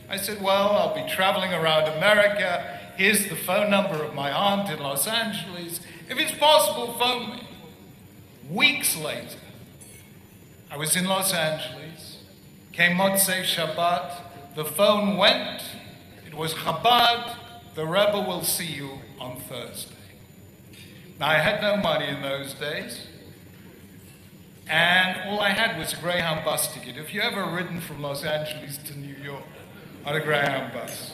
I said, well, I'll be traveling around America. Here's the phone number of my aunt in Los Angeles. If it's possible, phone me. Weeks later, I was in Los Angeles. Came Motzei Shabbat. The phone went. It was Chabad. The Rebbe will see you on Thursday. Now, I had no money in those days. And all I had was a Greyhound bus ticket. Have you ever ridden from Los Angeles to New York on a Greyhound bus?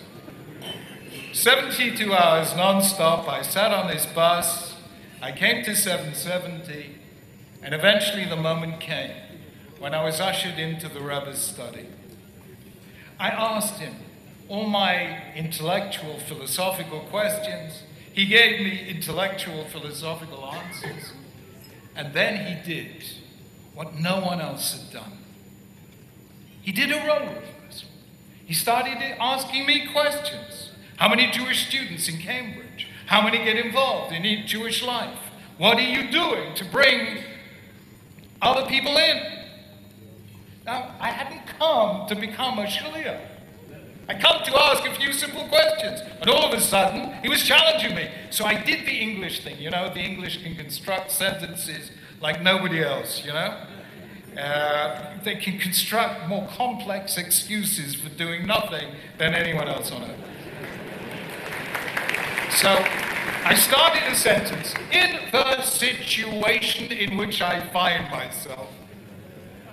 72 hours non-stop. I sat on this bus. I came to 770. And eventually the moment came when I was ushered into the Rebbe's study. I asked him all my intellectual, philosophical questions. He gave me intellectual, philosophical answers. And then he did what no one else had done. He did a role reversal. He started asking me questions. How many Jewish students in Cambridge? How many get involved in Jewish life? What are you doing to bring other people in? Now, I hadn't come to become a shaliach. I come to ask a few simple questions. And all of a sudden, he was challenging me. So I did the English thing. You know, the English can construct sentences like nobody else, you know? They can construct more complex excuses for doing nothing than anyone else on earth. So I started a sentence. In the situation in which I find myself.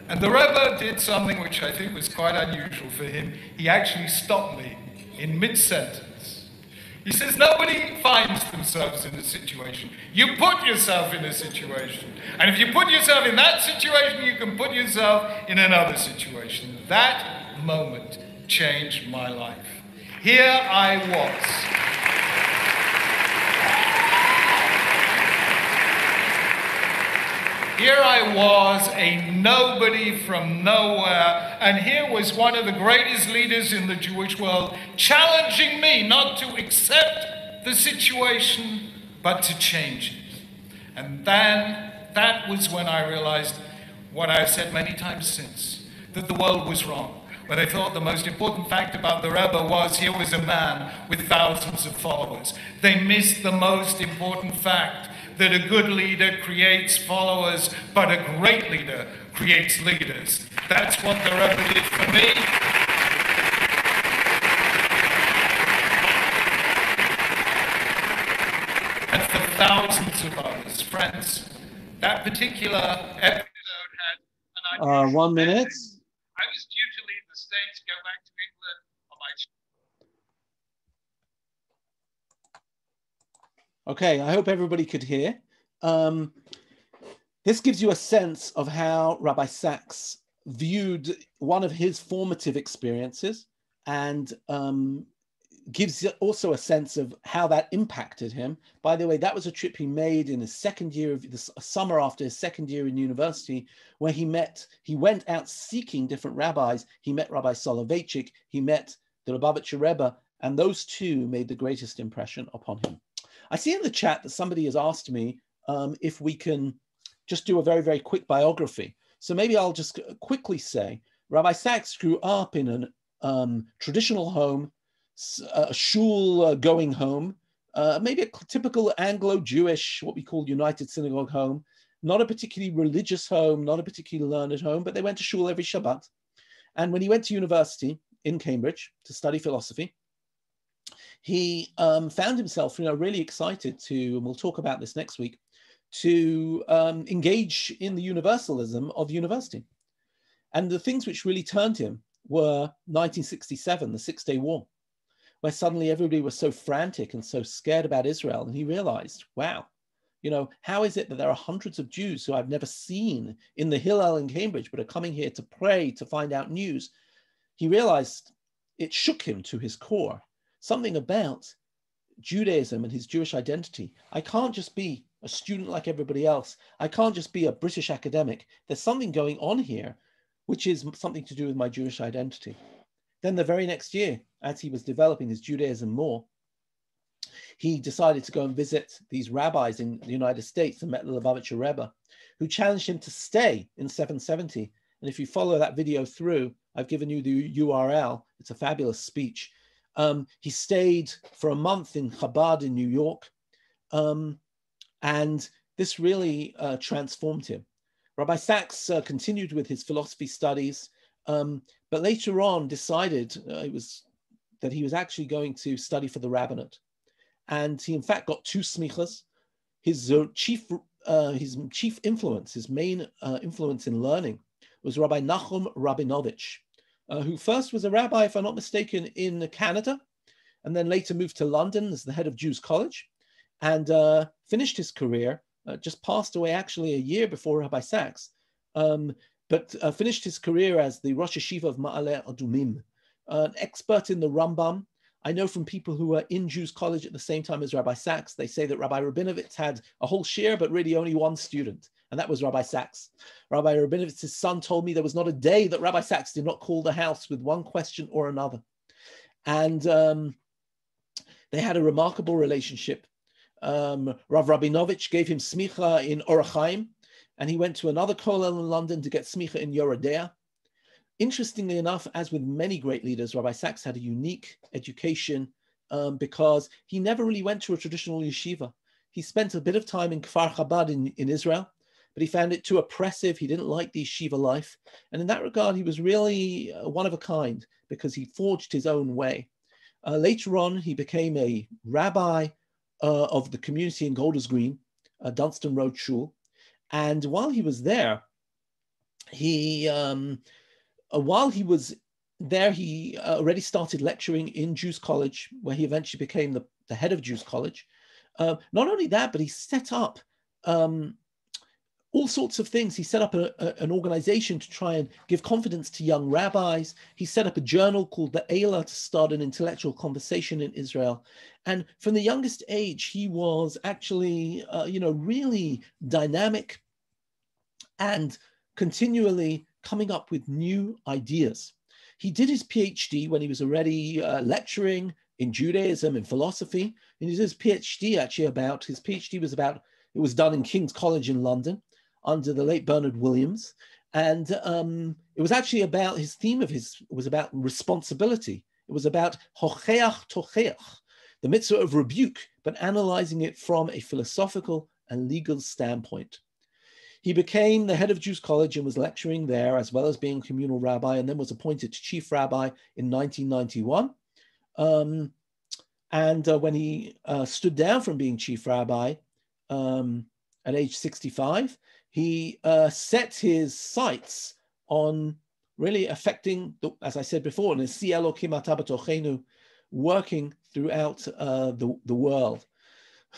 And the Rebbe did something which I think was quite unusual for him. He actually stopped me in mid-sentence. He says, nobody finds themselves in a situation. You put yourself in a situation. And if you put yourself in that situation, you can put yourself in another situation. That moment changed my life. Here I was. Here I was, a nobody from nowhere, and here was one of the greatest leaders in the Jewish world challenging me not to accept the situation, but to change it. And then that was when I realized what I've said many times since, that the world was wrong. But I thought the most important fact about the Rebbe was here was a man with thousands of followers. They missed the most important fact, that a good leader creates followers, but a great leader creates leaders. That's what the Rebbe did for me. And for thousands of others, friends. That particular episode had an 1 minute. I was due to leave the States, go back to England on my... Okay, I hope everybody could hear. This gives you a sense of how Rabbi Sachs viewed one of his formative experiences, and gives you also a sense of how that impacted him. By the way, that was a trip he made in his second year of the summer after his second year in university, where he went out seeking different rabbis. He met Rabbi Soloveitchik, he met the Lubavitcher Rebbe, and those two made the greatest impression upon him. I see in the chat that somebody has asked me if we can just do a very, very quick biography. So maybe I'll just quickly say, Rabbi Sachs grew up in a traditional home, a shul going home, maybe a typical Anglo-Jewish, what we call United Synagogue home, not a particularly religious home, not a particularly learned home, but they went to shul every Shabbat. And when he went to university in Cambridge to study philosophy, he found himself, really excited to, and we'll talk about this next week, to engage in the universalism of university. And the things which really turned him were 1967, the Six-Day War, where suddenly everybody was so frantic and so scared about Israel. And he realized, wow, how is it that there are hundreds of Jews who I've never seen in the Hillel in Cambridge, but are coming here to pray, to find out news? He realized it shook him to his core, something about Judaism and his Jewish identity. I can't just be a student like everybody else. I can't just be a British academic. There's something going on here, which is something to do with my Jewish identity. Then the very next year, as he was developing his Judaism more, he decided to go and visit these rabbis in the United States and met the Lubavitcher Rebbe, who challenged him to stay in 770. And if you follow that video through, I've given you the URL. It's a fabulous speech. He stayed for a month in Chabad in New York. And this really transformed him. Rabbi Sachs continued with his philosophy studies, but later on decided that he was actually going to study for the rabbinate. And he in fact got 2 smichas. His chief influence, his main influence in learning was Rabbi Nachum Rabinovich, who first was a rabbi, if I'm not mistaken, in Canada, and then later moved to London as the head of Jews College, and finished his career, just passed away actually a year before Rabbi Sachs, but finished his career as the Rosh Yeshiva of Ma'ale Adumim, an expert in the Rambam. I know from people who were in Jews College at the same time as Rabbi Sachs, they say that Rabbi Rabinovich had a whole share, but really only one student, and that was Rabbi Sachs. Rabbi Rabinovich's son told me there was not a day that Rabbi Sachs did not call the house with one question or another. And they had a remarkable relationship. Rav Rabinovich gave him smicha in Orach Chaim, and he went to another kollel in London to get smicha in Yoredea. Interestingly enough, as with many great leaders, Rabbi Sachs had a unique education because he never really went to a traditional yeshiva. He spent a bit of time in Kfar Chabad in Israel, but he found it too oppressive. He didn't like the yeshiva life. And in that regard, he was really one of a kind because he forged his own way. Later on, he became a rabbi of the community in Golders Green, Dunstan Road Shul. And while he was there, he already started lecturing in Jews College, where he eventually became the head of Jews College. Not only that, but he set up all sorts of things. He set up an organization to try and give confidence to young rabbis. He set up a journal called the Eila to start an intellectual conversation in Israel. And from the youngest age, he was actually, really dynamic and continually coming up with new ideas. He did his PhD when he was already lecturing in Judaism and philosophy. And he did his PhD it was done in King's College in London under the late Bernard Williams. And it was actually about his theme of his was about responsibility. It was about hocheach tocheach, the mitzvah of rebuke, but analyzing it from a philosophical and legal standpoint. He became the head of Jews College and was lecturing there, as well as being communal rabbi, and then was appointed chief rabbi in 1991. When he stood down from being chief rabbi at age 65, he set his sights on really affecting, as I said before, working throughout the world.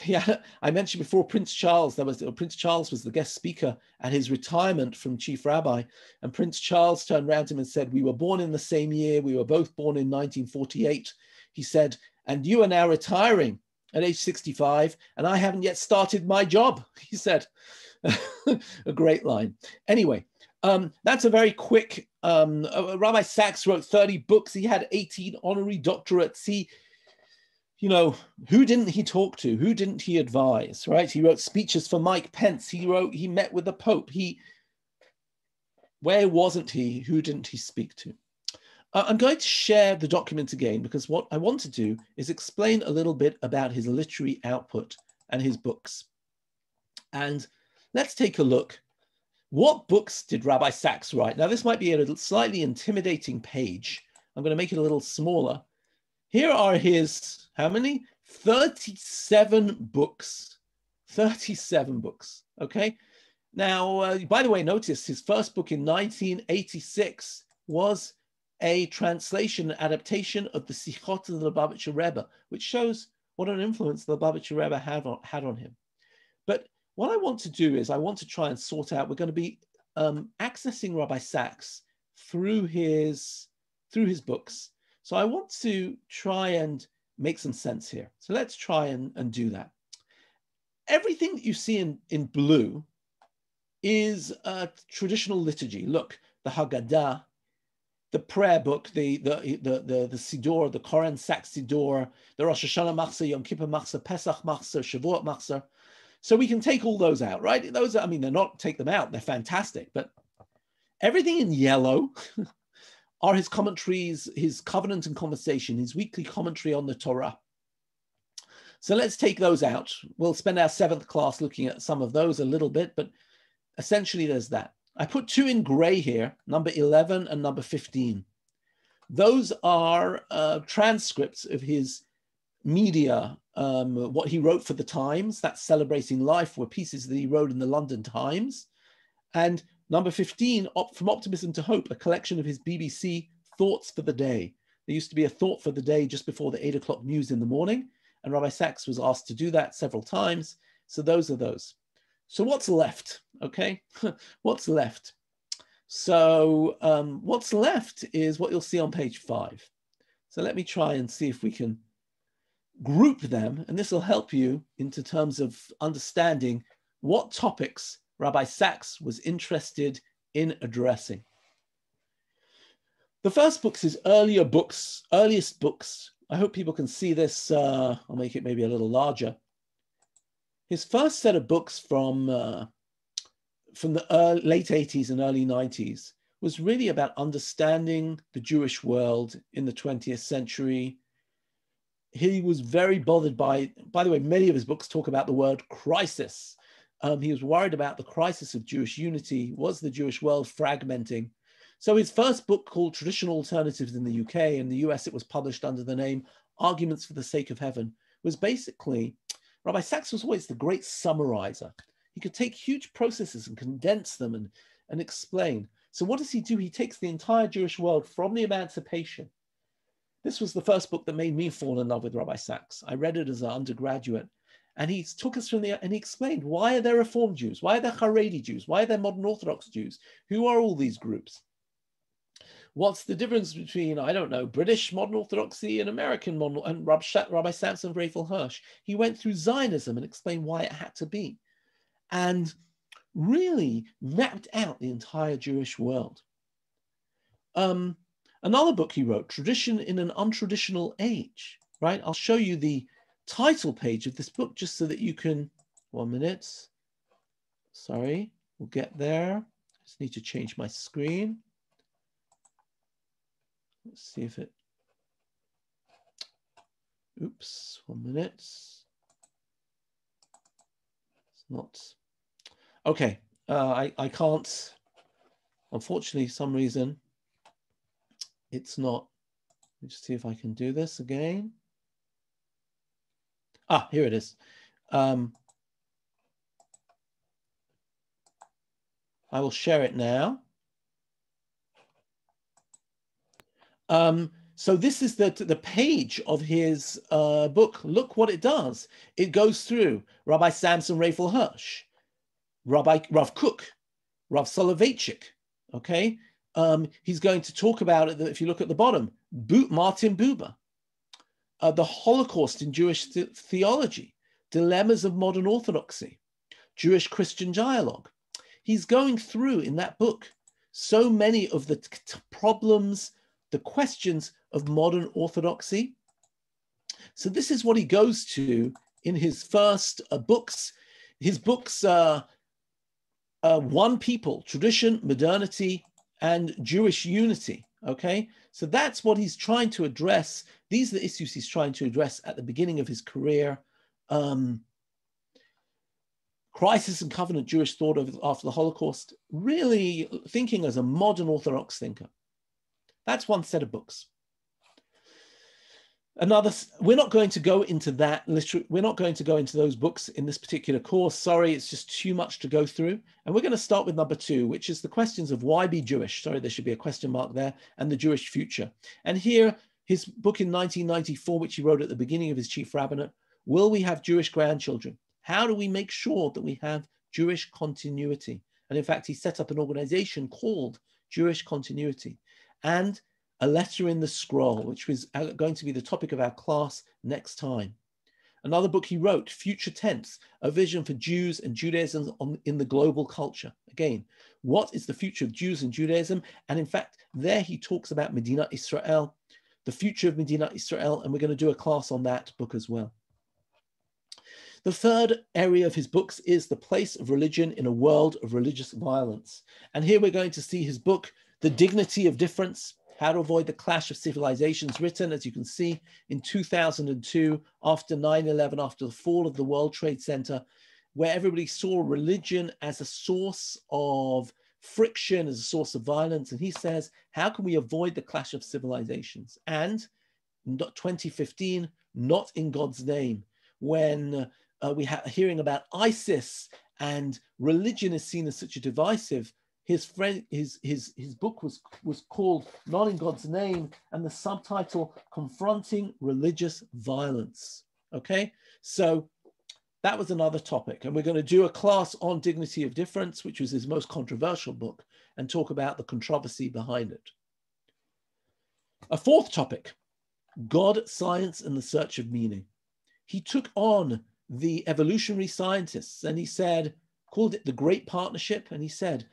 Yeah, I mentioned before Prince Charles. Prince Charles was the guest speaker at his retirement from chief rabbi, and Prince Charles turned around to him and said, "We were born in the same year. We were both born in 1948." He said, "And you are now retiring at age 65, and I haven't yet started my job," he said. A great line. Anyway, that's a very quick. Rabbi Sachs wrote 30 books. He had 18 honorary doctorates. Who didn't he talk to? Who didn't he advise, right? He wrote speeches for Mike Pence. He met with the Pope. Where wasn't he? Who didn't he speak to? I'm going to share the document again because what I want to do is explain a little bit about his literary output and his books. And let's take a look. What books did Rabbi Sachs write? Now, this might be a slightly intimidating page. I'm going to make it a little smaller. Here are his, how many? 37 books. 37 books, okay? Now, by the way, notice his first book in 1986 was a translation, adaptation of the Sichot of the Lubavitcher Rebbe, which shows what an influence the Lubavitcher Rebbe had on him. But what I want to do is I want to try and sort out, we're going to be accessing Rabbi Sachs through his books. So I want to try and make some sense here. So let's try and do that. Everything that you see in blue is a traditional liturgy. Look, the Haggadah, the prayer book, the Siddur, the Koran Sachs Siddur, the Rosh Hashanah Machzor, Yom Kippur Machzor, Pesach Machzor, Shavuot Machzor. So we can take all those out, right? Those are, they're not take them out, they're fantastic. But everything in yellow are his commentaries, his covenant and conversation, his weekly commentary on the Torah. So let's take those out. We'll spend our 7th class looking at some of those a little bit, but essentially there's that. I put 2 in gray here, number 11 and number 15. Those are transcripts of his media, what he wrote for the Times, that's Celebrating Life, were pieces that he wrote in the London Times. And number 15, From Optimism to Hope, a collection of his BBC thoughts for the day. There used to be a thought for the day just before the 8 o'clock news in the morning, and Rabbi Sachs was asked to do that several times. So those are those. So what's left, okay? What's left? So what's left is what you'll see on page 5. So let me try and see if we can group them, and this will help you into terms of understanding what topics Rabbi Sachs was interested in addressing. The first books, his earliest books. I hope people can see this. I'll make it maybe a little larger. His first set of books from the late 80s and early 90s was really about understanding the Jewish world in the 20th century. He was very bothered by the way, many of his books talk about the word crisis. He was worried about the crisis of Jewish unity. Was the Jewish world fragmenting? So his first book, called Traditional Alternatives in the UK, in the US it was published under the name Arguments for the Sake of Heaven, was basically, Rabbi Sachs was always the great summarizer. He could take huge processes and condense them and explain. So what does he do? He takes the entire Jewish world from the Emancipation. This was the first book that made me fall in love with Rabbi Sachs. I read it as an undergraduate. And he took us from there and he explained, why are there Reform Jews? Why are there Haredi Jews? Why are there modern Orthodox Jews? Who are all these groups? What's the difference between, I don't know, British modern Orthodoxy and American modern, and Rabbi Samson Raphael Hirsch? He went through Zionism and explained why it had to be, and really mapped out the entire Jewish world. Another book he wrote, Tradition in an Untraditional Age, right? I'll show you the title page of this book just so that you can, 1 minute, sorry, we'll get there. Just need to change my screen. Let's see if it, oops, 1 minute. It's not, okay. I can't, unfortunately, some reason, it's not. Let me just see if I can do this again. Ah, here it is. I will share it now. So this is the page of his book. Look what it does. It goes through Rabbi Samson Raphael Hirsch, Rav Kook, Rav Soloveitchik. Okay, he's going to talk about it. If you look at the bottom, Martin Buber, the Holocaust in Jewish theology, dilemmas of modern orthodoxy, Jewish-Christian dialogue. He's going through in that book so many of the problems, the questions of modern orthodoxy. So this is what he goes to in his first books. His books One People, Tradition, Modernity, and Jewish Unity. Okay, so that's what he's trying to address. These are the issues he's trying to address at the beginning of his career. Crisis and covenant Jewish thought after the Holocaust, really thinking as a modern Orthodox thinker. That's one set of books. Another, we're not going to go into that, we're not going to go into those books in this particular course. Sorry, it's just too much to go through. And we're going to start with number 2, which is the questions of why be Jewish? Sorry, there should be a question mark there, and the Jewish future. And here, his book in 1994, which he wrote at the beginning of his chief rabbinate, Will We Have Jewish Grandchildren? How do we make sure that we have Jewish continuity? And in fact, he set up an organization called Jewish Continuity, and a letter in the scroll, which was going to be the topic of our class next time. Another book he wrote, Future Tense, a vision for Jews and Judaism in the global culture. Again, what is the future of Jews and Judaism? And in fact, there he talks about Medina Israel, the future of Medina Israel, and we're going to do a class on that book as well. The third area of his books is the place of religion in a world of religious violence. And here we're going to see his book, The Dignity of Difference, How to Avoid the Clash of Civilizations, written, as you can see, in 2002, after 9/11, after the fall of the World Trade Center, where everybody saw religion as a source of friction, as a source of violence. And he says, how can we avoid the clash of civilizations? And in 2015, Not in God's Name, when we have hearing about ISIS and religion is seen as such a divisive. His book was called Not in God's Name, and the subtitle Confronting Religious Violence. Okay, so that was another topic, and we're going to do a class on Dignity of Difference, which was his most controversial book, and talk about the controversy behind it. A fourth topic, God, Science, and the Search of Meaning. He took on the evolutionary scientists, and he said, called it the Great Partnership, and he said,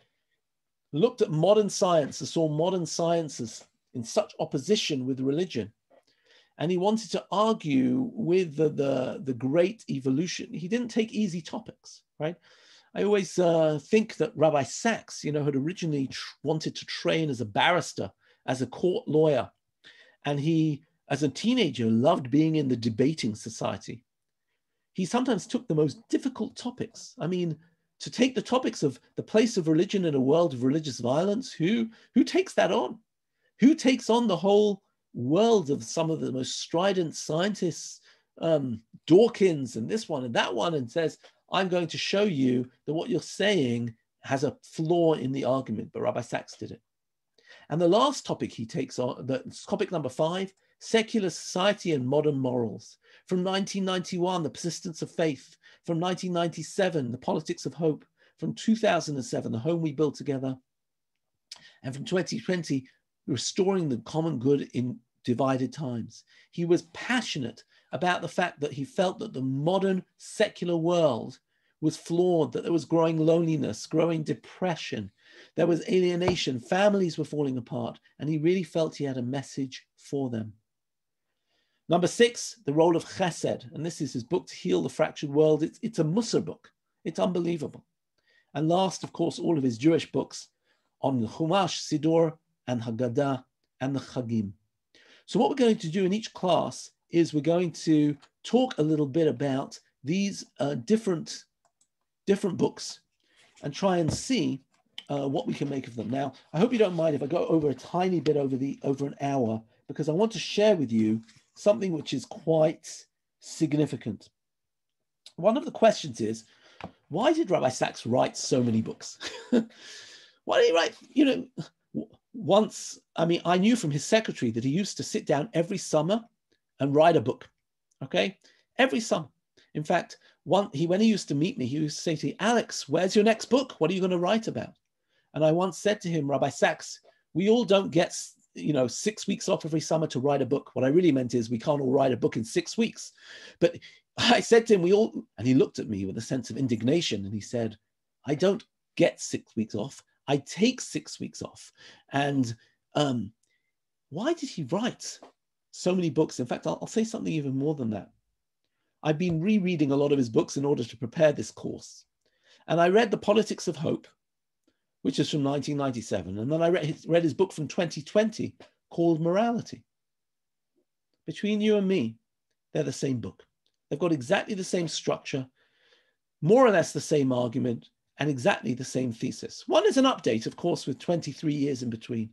looked at modern science and saw modern sciences in such opposition with religion. And he wanted to argue with the great evolution. He didn't take easy topics, right? I always think that Rabbi Sachs, had originally wanted to train as a barrister, as a court lawyer. And he, as a teenager, loved being in the debating society. He sometimes took the most difficult topics. I mean, to take the topics of the place of religion in a world of religious violence, who takes that on? Who takes on the whole world of some of the most strident scientists, Dawkins and this one and that one, and says, I'm going to show you that what you're saying has a flaw in the argument, but Rabbi Sachs did it. And the last topic he takes on, topic number 5, secular society and modern morals. From 1991, the persistence of faith. From 1997, the politics of hope. From 2007, the home we build together. And from 2020, restoring the common good in divided times. He was passionate about the fact that he felt that the modern secular world was flawed, that there was growing loneliness, growing depression, there was alienation, families were falling apart, and he really felt he had a message for them. Number 6, the role of chesed, and this is his book, To Heal the Fractured World. It's a Musar book. It's unbelievable. And last, of course, all of his Jewish books, on the Chumash, Siddur, and Haggadah, and the Chagim. So what we're going to do in each class is we're going to talk a little bit about these different books and try and see what we can make of them. Now, I hope you don't mind if I go over a tiny bit over an hour, because I want to share with you something which is quite significant. One of the questions is, why did Rabbi Sachs write so many books? Why did he write, once, I knew from his secretary that he used to sit down every summer and write a book, okay? Every summer. In fact, when he used to meet me, he used to say to me, Alex, where's your next book? What are you going to write about? And I once said to him, Rabbi Sachs, we all don't get 6 weeks off every summer to write a book. What I really meant is we can't all write a book in 6 weeks. But I said to him, and he looked at me with a sense of indignation, and he said, I don't get 6 weeks off. I take 6 weeks off. And why did he write so many books? In fact, I'll say something even more than that. I've been rereading a lot of his books in order to prepare this course. And I read The Politics of Hope, which is from 1997. And then I read his book from 2020 called Morality. Between you and me, they're the same book. They've got exactly the same structure, more or less the same argument, and exactly the same thesis. One is an update, of course, with 23 years in between.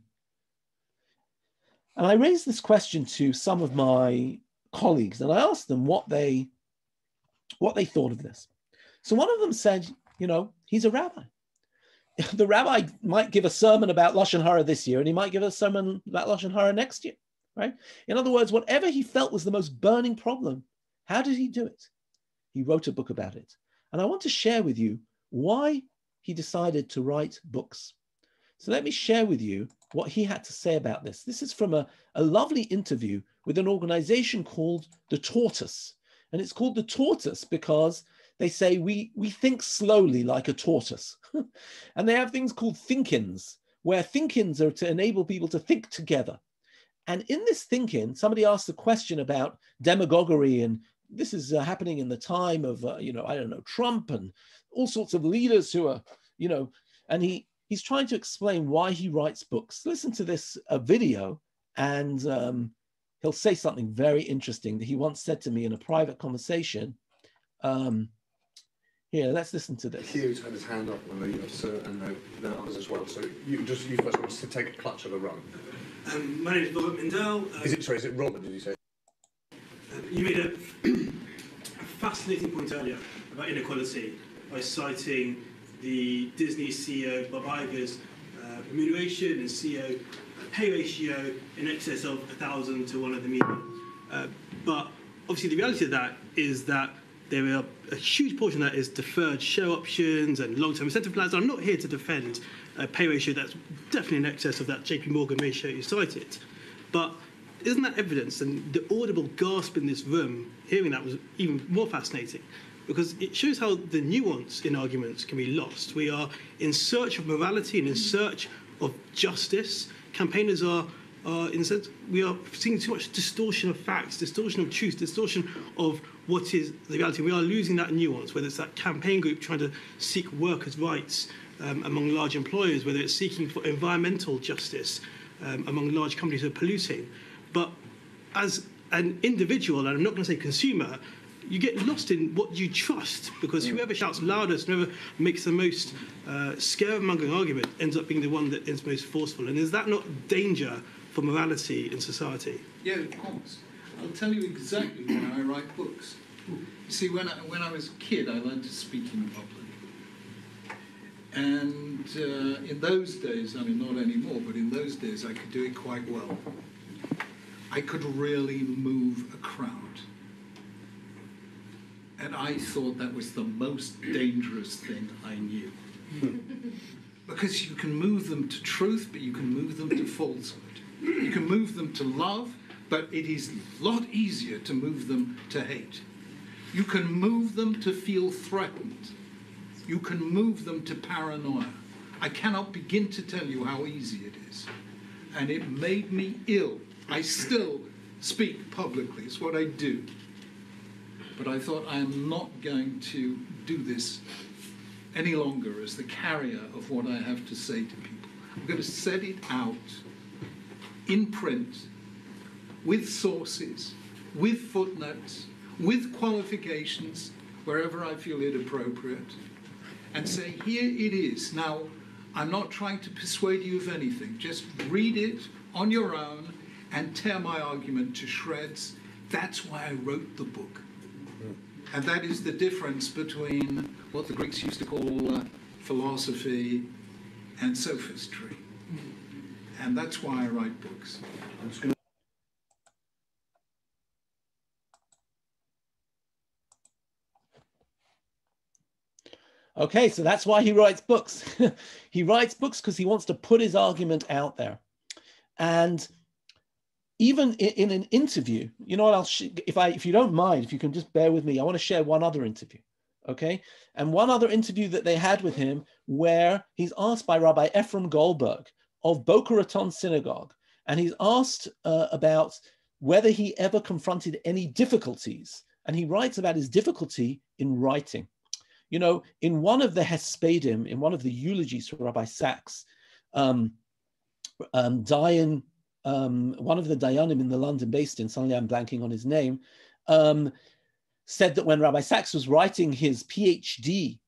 And I raised this question to some of my colleagues, and I asked them what they thought of this. So one of them said, he's a rabbi. The rabbi might give a sermon about Lashon Hara this year, and he might give a sermon about Lashon Hara next year, right? In other words, whatever he felt was the most burning problem, how did he do it? He wrote a book about it. And I want to share with you why he decided to write books. So let me share with you what he had to say about this. This is from a lovely interview with an organization called The Tortoise. And it's called The Tortoise because they say we think slowly like a tortoise. And they have things called think-ins, where think-ins are to enable people to think together. And in this think-in, somebody asked a question about demagoguery, and this is happening in the time of, Trump and all sorts of leaders who are, and he's trying to explain why he writes books. Listen to this video, and he'll say something very interesting that he once said to me in a private conversation. Here, let's listen to this. Hugh's had his hand up, and the others as well. So you first want to take a clutch of the run. My name is Robert Mindell. Is it Robert, did you say? You made a fascinating point earlier about inequality by citing the Disney CEO Bob Iger's remuneration and CEO pay ratio in excess of 1,000 to 1 of the median. But obviously the reality of that is that there are a huge portion of that is deferred share options and long-term incentive plans. I'm not here to defend a pay ratio that's definitely in excess of that JP Morgan ratio you cited. But isn't that evidence? And the audible gasp in this room, hearing that was even more fascinating, because it shows how the nuance in arguments can be lost. We are in search of morality and in search of justice. Campaigners are in a sense, we are seeing too much distortion of facts, distortion of truth, distortion of what is the reality. We are losing that nuance, whether it's that campaign group trying to seek workers' rights among large employers, whether it's seeking for environmental justice among large companies who are polluting. But as an individual, and I'm not going to say consumer, you get lost in what you trust, because whoever shouts loudest, whoever makes the most scaremongering argument ends up being the one that is most forceful. And is that not danger for morality in society? Yeah, of course. I'll tell you exactly why I write books. You see, when I was a kid, I learned to speak in public. And in those days, I mean, not anymore, but in those days, I could do it quite well. I could really move a crowd. And I thought that was the most dangerous thing I knew. Because you can move them to truth, but you can move them to falsehood. You can move them to love, but it is a lot easier to move them to hate. You can move them to feel threatened. You can move them to paranoia. I cannot begin to tell you how easy it is. And it made me ill. I still speak publicly. It's what I do. But I thought, I am not going to do this any longer as the carrier of what I have to say to people. I'm going to set it out in print, with sources, with footnotes, with qualifications, wherever I feel it appropriate, and say, here it is. Now, I'm not trying to persuade you of anything. Just read it on your own and tear my argument to shreds. That's why I wrote the book. And that is the difference between what the Greeks used to call philosophy and sophistry. And that's why I write books. Okay, so that's why he writes books. He writes books because he wants to put his argument out there. And even in an interview, you know what, if you don't mind, if you can just bear with me, I want to share one other interview, okay? And one other interview that they had with him where he's asked by Rabbi Ephraim Goldberg of Boca Raton Synagogue, and he's asked about whether he ever confronted any difficulties. And he writes about his difficulty in writing. You know, in one of the Hespedim, in one of the eulogies for Rabbi Sachs, one of the Dayanim in the London based in, suddenly I'm blanking on his name, said that when Rabbi Sachs was writing his PhD,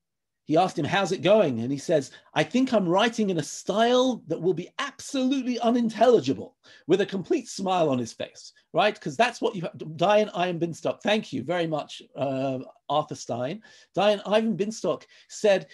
he asked him, how's it going? And he says, I think I'm writing in a style that will be absolutely unintelligible, with a complete smile on his face, right? Because that's what you have. Dayan Ivan Binstock, thank you very much, Arthur Stein. Dayan Ivan Binstock said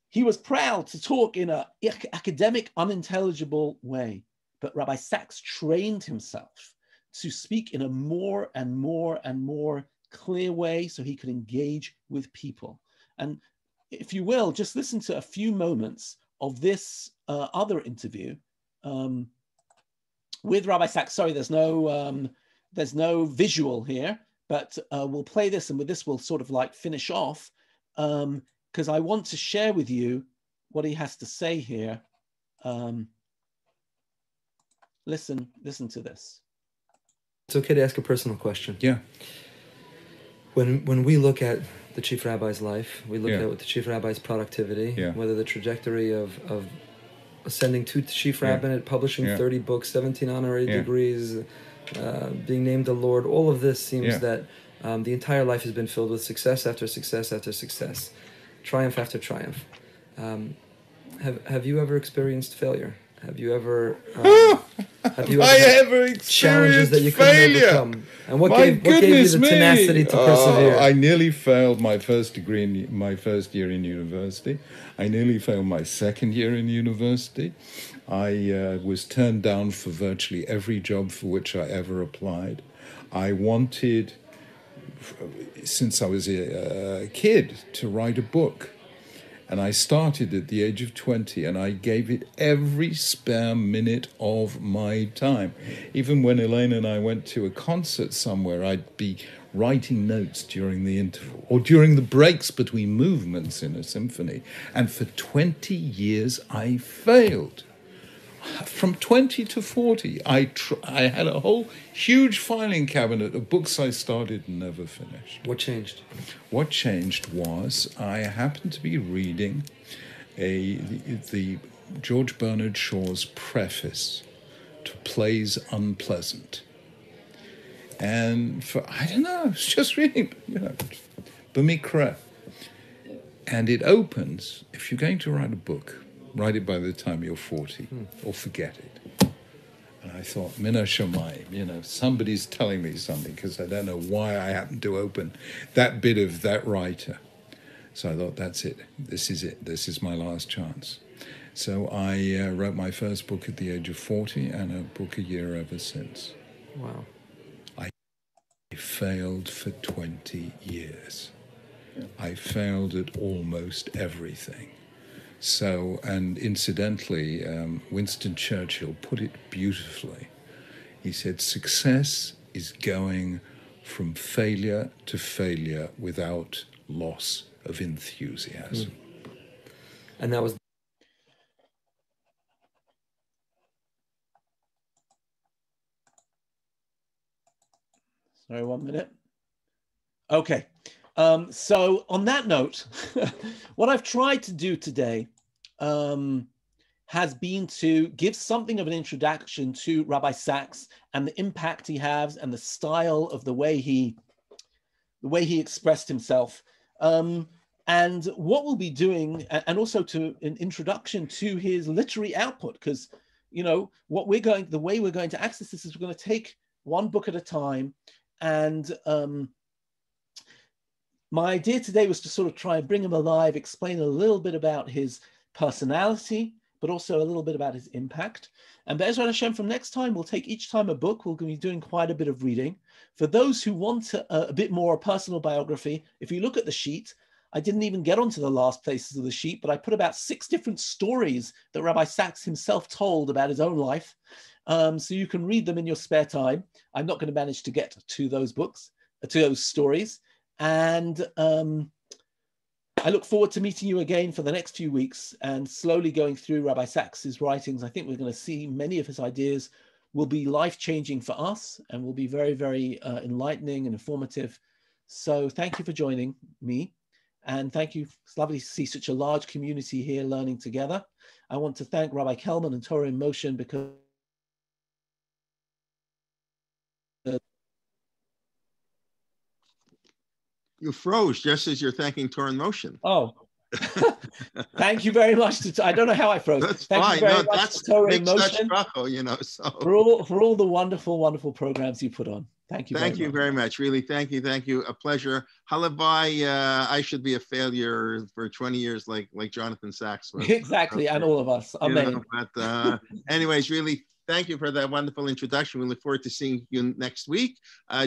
he was proud to talk in an academic, unintelligible way. But Rabbi Sachs trained himself to speak in a more and more and more clear way so he could engage with people. And if you will, just listen to a few moments of this other interview with Rabbi Sachs. Sorry, there's no visual here, but we'll play this, and with this we'll sort of like finish off because I want to share with you what he has to say here. Listen to this. It's okay to ask a personal question. Yeah. When we look at the chief rabbi's life, we look at the chief rabbi's productivity, whether the trajectory of ascending to chief rabbinate, publishing 30 books, 17 honorary degrees, being named the Lord, all of this seems that the entire life has been filled with success after success after success, triumph after triumph. Have you ever experienced failure? Have you ever experienced challenges that you failure? Couldn't overcome? And what gave you the tenacity to persevere? I nearly failed my first degree in my first year in university. I nearly failed my second year in university. I was turned down for virtually every job for which I ever applied. I wanted, since I was a kid, to write a book. And I started at the age of 20, and I gave it every spare minute of my time. Even when Elaine and I went to a concert somewhere, I'd be writing notes during the interval or during the breaks between movements in a symphony. And for 20 years, I failed. From 20 to 40, I had a whole huge filing cabinet of books I started and never finished. What changed? What changed was I happened to be reading the George Bernard Shaw's preface to Plays Unpleasant. And I don't know, I was just reading, B'mikra. And it opens, if you're going to write a book, write it by the time you're 40, or forget it. And I thought, Mina Shamayim, somebody's telling me something, because I don't know why I happened to open that bit of that writer. So I thought, that's it. This is it. This is my last chance. So I wrote my first book at the age of 40, and a book a year ever since. Wow. I failed for 20 years. I failed at almost everything. So, and incidentally, Winston Churchill put it beautifully. He said, success is going from failure to failure without loss of enthusiasm. And that was... Sorry, 1 minute. Okay. So on that note, what I've tried to do today has been to give something of an introduction to Rabbi Sacks and the impact he has and the style of the way he expressed himself. And what we'll be doing, and also to an introduction to his literary output, because, you know, the way we're going to access this is we're going to take one book at a time. And my idea today was to sort of try and bring him alive, explain a little bit about his personality, but also a little bit about his impact. And Be'ezrat Hashem, from next time, we'll take each time a book. We're going to be doing quite a bit of reading. For those who want a bit more personal biography, if you look at the sheet, I didn't even get onto the last places of the sheet, but I put about 6 different stories that Rabbi Sacks himself told about his own life. So you can read them in your spare time. I'm not going to manage to get to those books, to those stories. And I look forward to meeting you again for the next few weeks and slowly going through Rabbi Sacks's writings. I think we're going to see many of his ideas will be life-changing for us and will be very, very enlightening and informative. So thank you for joining me. And thank you. It's lovely to see such a large community here learning together. I want to thank Rabbi Kelman and Torah in Motion because you froze just as you're thanking Torah in Motion. Oh, thank you very much. I don't know how I froze. That's thank fine. You very no, much that's to Torah in makes Motion, that struggle, you know. So for all the wonderful, wonderful programs you put on. Thank you. Thank you very much. Really, thank you. Thank you. A pleasure. Halabai, I should be a failure for 20 years, like Jonathan Sacks was. Exactly, and all of us. Amen. You know, but anyways, really, thank you for that wonderful introduction. We look forward to seeing you next week.